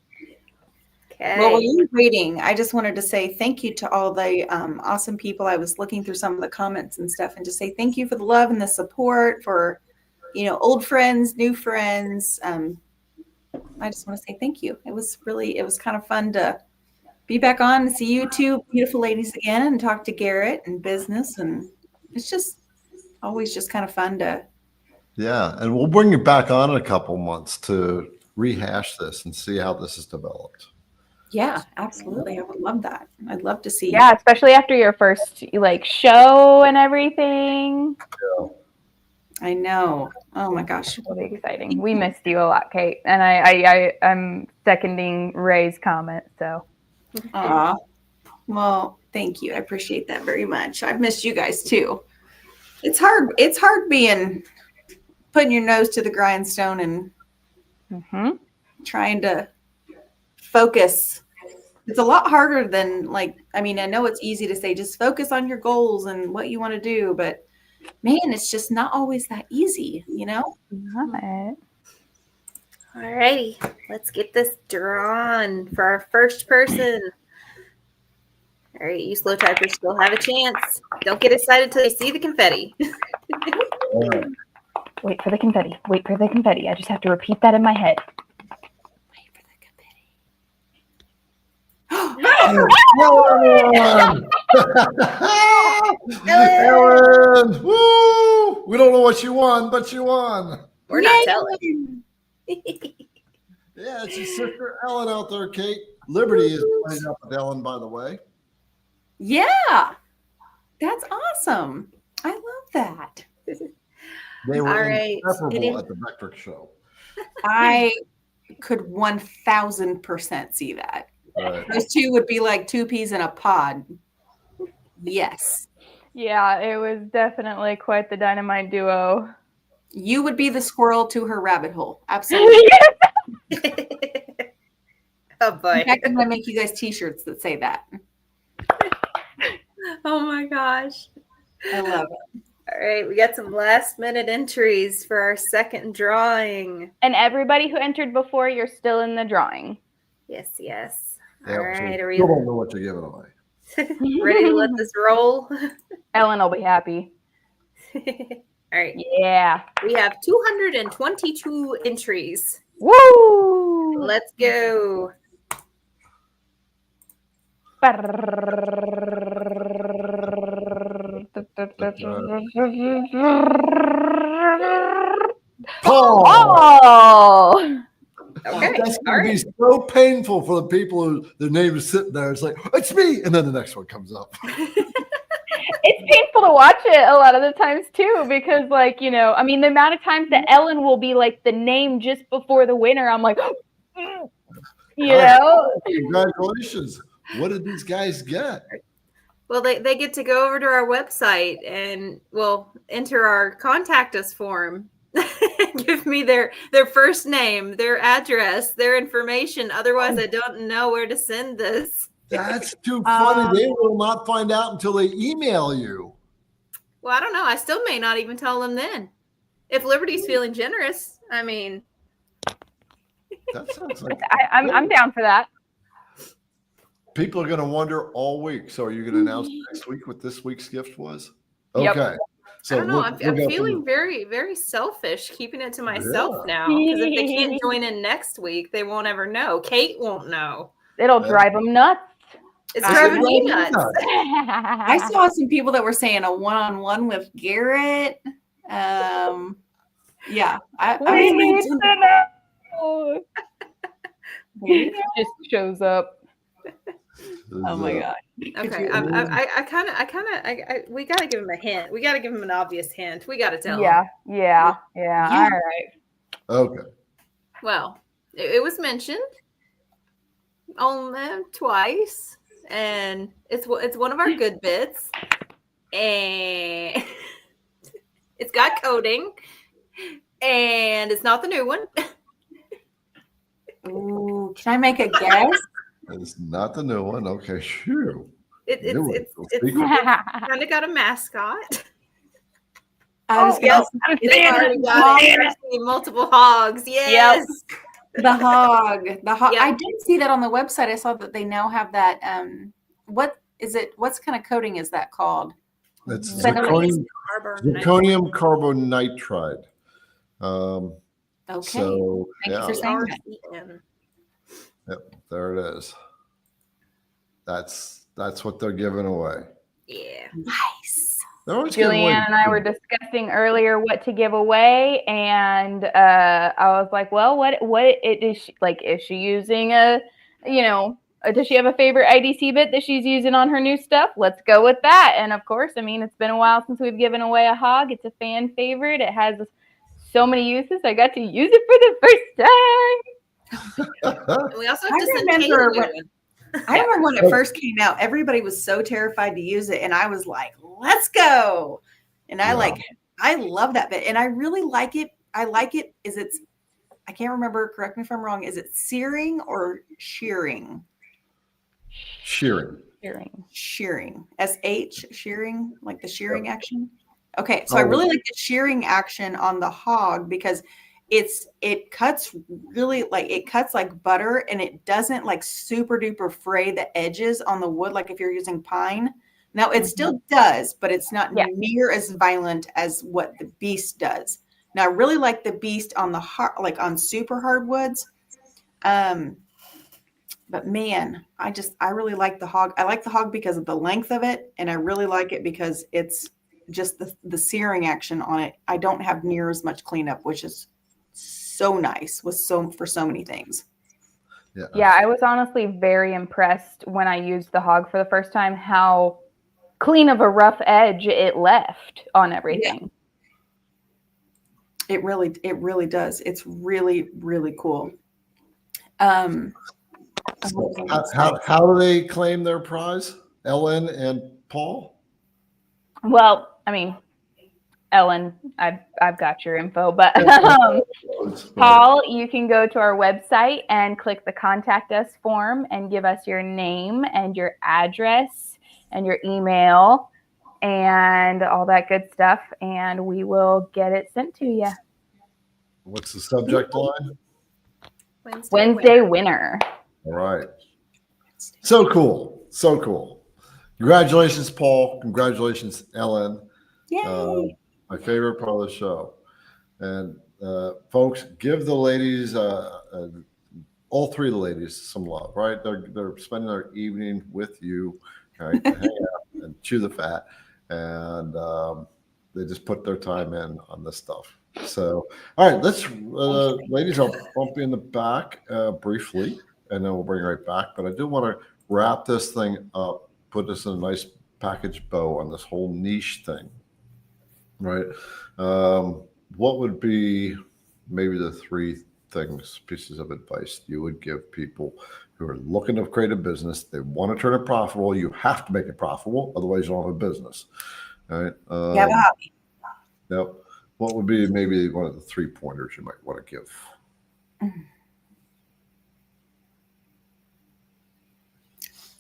Okay. Well, while you were waiting, I just wanted to say thank you to all the awesome people. I was looking through some of the comments and stuff and just say thank you for the love and the support for, old friends, new friends. I just want to say thank you. It was kind of fun to be back on and see you two beautiful ladies again and talk to Garrett and business. And it's just always just kind of fun to. Yeah. And we'll bring you back on in a couple months to rehash this and see how this has developed. Yeah, absolutely. I would love that. I'd love to see. Yeah, especially after your first show and everything. Yeah. I know. Oh my gosh. It'll be exciting. We missed you a lot, Kate. And I'm seconding Ray's comment. So well, thank you. I appreciate that very much. I've missed you guys too. It's hard putting your nose to the grindstone and trying to focus. It's a lot harder than I know it's easy to say just focus on your goals and what you want to do, but man, it's just not always that easy, Not. All righty. Let's get this drawn for our first person. All right, you slow typers still have a chance. Don't get excited till you see the confetti. Wait for the confetti. Wait for the confetti. I just have to repeat that in my head. Ellen! Ellen! Woo! We don't know what you won, but you won. We're not telling. Yeah, it's your sister Ellen out there, Kate. Liberty is playing up with Ellen, by the way. Yeah, that's awesome. I love that. They were All right. inseparable at the Vectric show. I could 1000% see that. Right. Those two would be like two peas in a pod. Yes. Yeah, it was definitely quite the dynamite duo. You would be the squirrel to her rabbit hole. Absolutely. Oh boy. In fact, I'm going to make you guys t-shirts that say that. Oh my gosh. I love it. All right, we got some last minute entries for our second drawing. And everybody who entered before, you're still in the drawing. Yes. Yeah, All right, so are we still don't know what you're giving away. ready to let this roll? Ellen will be happy. All right. Yeah. We have 222 entries. Woo! Let's go. Paul! Oh! Okay. That's All going to be so painful for the people who their name is sitting there. It's like, it's me. And then the next one comes up. It's painful to watch it a lot of the times too, because the amount of times that Ellen will be the name just before the winner, I'm like, Congratulations. What did these guys get? Well, they get to go over to our website and enter our contact us form. Give me their first name, their address, their information. Otherwise, I don't know where to send this. That's too funny. They will not find out until they email you. Well, I don't know. I still may not even tell them then. If Liberty's feeling generous, I mean. That sounds like I'm down for that. people are going to wonder all week. So are you going to announce next week what this week's gift was? Okay. Yep. So I don't know. I'm feeling very, very selfish keeping it to myself now. Because if they can't join in next week, they won't ever know. Kate won't know. It'll drive them nuts. It's driving me nuts. I saw some people that were saying a one-on-one with Garrett. Yeah. Just shows up. Oh my god. Okay. We got to give him a hint. We got to give him an obvious hint. We got to tell him. Yeah. All right. Okay. Well, it was mentioned twice, and it's one of our good bits, and it's got coding, and it's not the new one. Ooh, can I make a guess? It's not the new one. Okay, sure. It's kind of got a mascot. I was gonna say They already got it. I've seen multiple hogs. Yes. the hog. The hog. Yep. I did see that on the website. I saw that they now have that. What is it? What's kind of coating is that called? It's Zirconium zirconium carbonitride. Okay. So Thank you for saying that. RCN. Yep, there it is. That's what they're giving away. Yeah. Nice. They're always giving away. Julianne and I were discussing earlier what to give away, and I was like, "Well, what is she like? Is she using does she have a favorite IDC bit that she's using on her new stuff? Let's go with that." And of course, I mean, it's been a while since we've given away a hog. It's a fan favorite. It has so many uses. I got to use it for the first time. And we also have I to send remember Kate a new when- one. I remember when it first came out, everybody was so terrified to use it, and I was like, "Let's go!" And I love that bit, and I really like it. I like it. I can't remember. Correct me if I'm wrong. Is it searing or shearing? Shearing. Shearing. SH shearing, like the shearing action. Okay, so I really like the shearing action on the hog because it cuts like butter, and it doesn't like super duper fray the edges on the wood like if you're using pine. Now it still does, but it's not near as violent as what the Beast does. Now I really like the Beast on the on super hardwoods. But man, I really like the hog. I like the hog because of the length of it, and I really like it because it's just the searing action on it. I don't have near as much cleanup, which is so nice for so many things. Yeah, I was honestly very impressed when I used the hog for the first time how clean of a rough edge it left on everything. It really does. It's really, really cool. How do they claim their prize? Ellen and Paul? Well, I mean, Ellen, I've got your info, but Paul, you can go to our website and click the contact us form and give us your name and your address and your email and all that good stuff, and we will get it sent to you. What's the subject line? Wednesday winner. All right. So cool. So cool. Congratulations, Paul. Congratulations, Ellen. Yay. My favorite part of the show. And folks, give the ladies, all three of the ladies, some love, right? They're spending their evening with you, right? To hang out and chew the fat. And they just put their time in on this stuff. So, all right, let's, ladies, I'll bump you in the back briefly, and then we'll bring it right back. But I do want to wrap this thing up, put this in a nice package bow on this whole niche thing, right? What would be maybe the three pieces of advice you would give people who are looking to create a business? They want to turn it profitable. You have to make it profitable, otherwise you don't have a business, right? Yep. What would be maybe one of the 3 pointers you might want to give?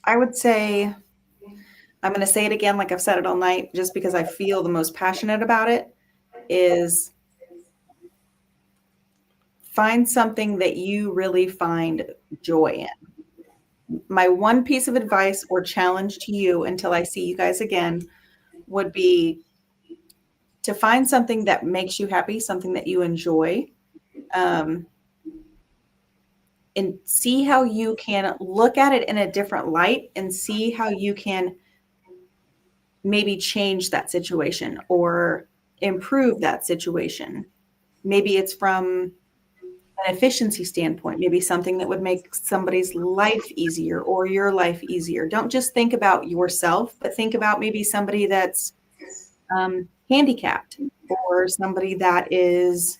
I would say, I'm going to say it again like I've said it all night, just because I feel the most passionate about it, is find something that you really find joy in. My one piece of advice or challenge to you until I see you guys again would be to find something that makes you happy, something that you enjoy, and see how you can look at it in a different light and see how you can maybe change that situation or improve that situation. Maybe it's from an efficiency standpoint, maybe something that would make somebody's life easier or your life easier. Don't just think about yourself, but think about maybe somebody that's handicapped or somebody that is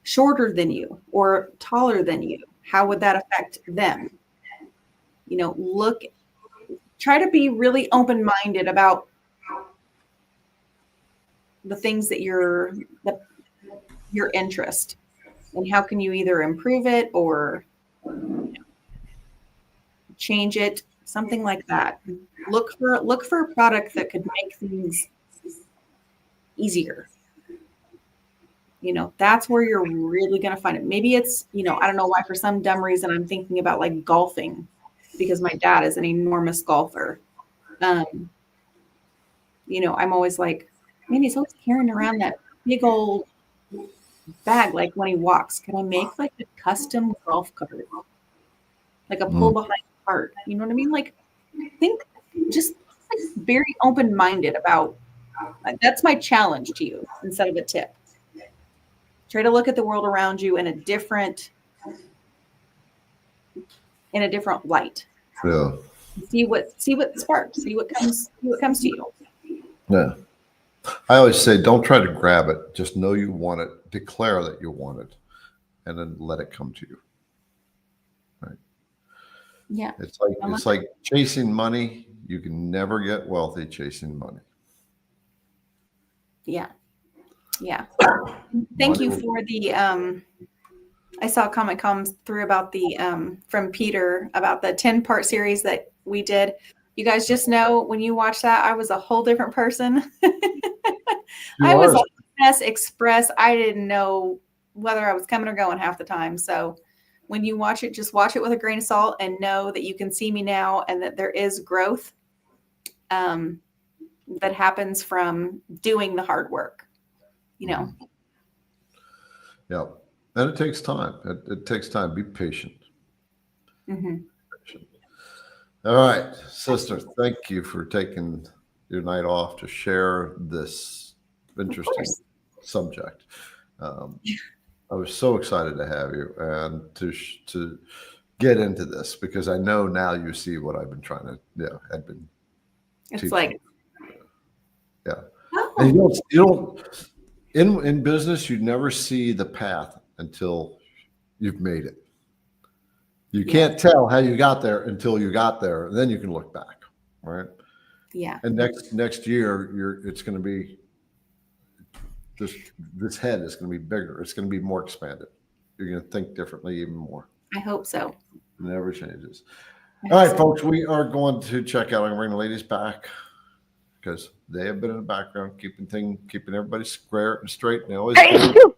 shorter than you or taller than you. How would that affect them? You know, try to be really open-minded about the things that your interest, and how can you either improve it or change it, something like that. Look for a product that could make things easier. You know, that's where you're really going to find it. Maybe it's, you know, I don't know why, for some dumb reason I'm thinking about like golfing, because my dad is an enormous golfer. You know, I'm always like, man, he's always carrying around that big old bag, like when he walks. Can I make like a custom golf cart, like a pull behind cart? You know what I mean? Like, think just like very open minded about. That's my challenge to you instead of a tip. Try to look at the world around you in a different light. Yeah. See what sparks. See what comes to you. Yeah. I always say, don't try to grab it. Just know you want it. Declare that you want it, and then let it come to you. Right. Yeah. It's like chasing money. You can never get wealthy chasing money. Yeah. Yeah. Thank you for the I saw a comment come through about the from Peter about the 10-part series that we did. You guys just know, when you watch that, I was a whole different person. I was a mess express. I didn't know whether I was coming or going half the time. So when you watch it, just watch it with a grain of salt and know that you can see me now and that there is growth that happens from doing the hard work, you know. Yeah. And it takes time. It takes time. Be patient. Mm-hmm. All right, sister, thank you for taking your night off to share this interesting subject. I was so excited to have you and to get into this, because I know now you see what I've been trying to, had been It's teaching. like, yeah. oh. And you don't in business, you never see the path until you've made it. You can't tell how you got there until you got there, and then you can look back, right? Yeah. And next year, it's going to be this head is going to be bigger. It's going to be more expanded. You're going to think differently, even more. I hope so. It never changes. All right, folks, we are going to check out. I'm going to bring the ladies back because they have been in the background, keeping everybody square and straight, and they always do,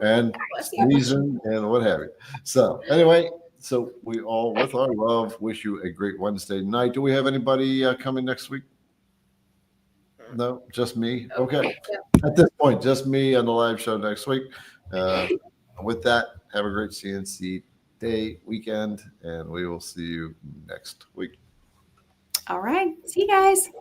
and sneezing and what have you. So anyway. So we all, with our love, wish you a great Wednesday night. Do we have anybody coming next week? No, just me. Okay. At this point, just me on the live show next week. With that, have a great CNC day, weekend, and we will see you next week. All right. See you guys.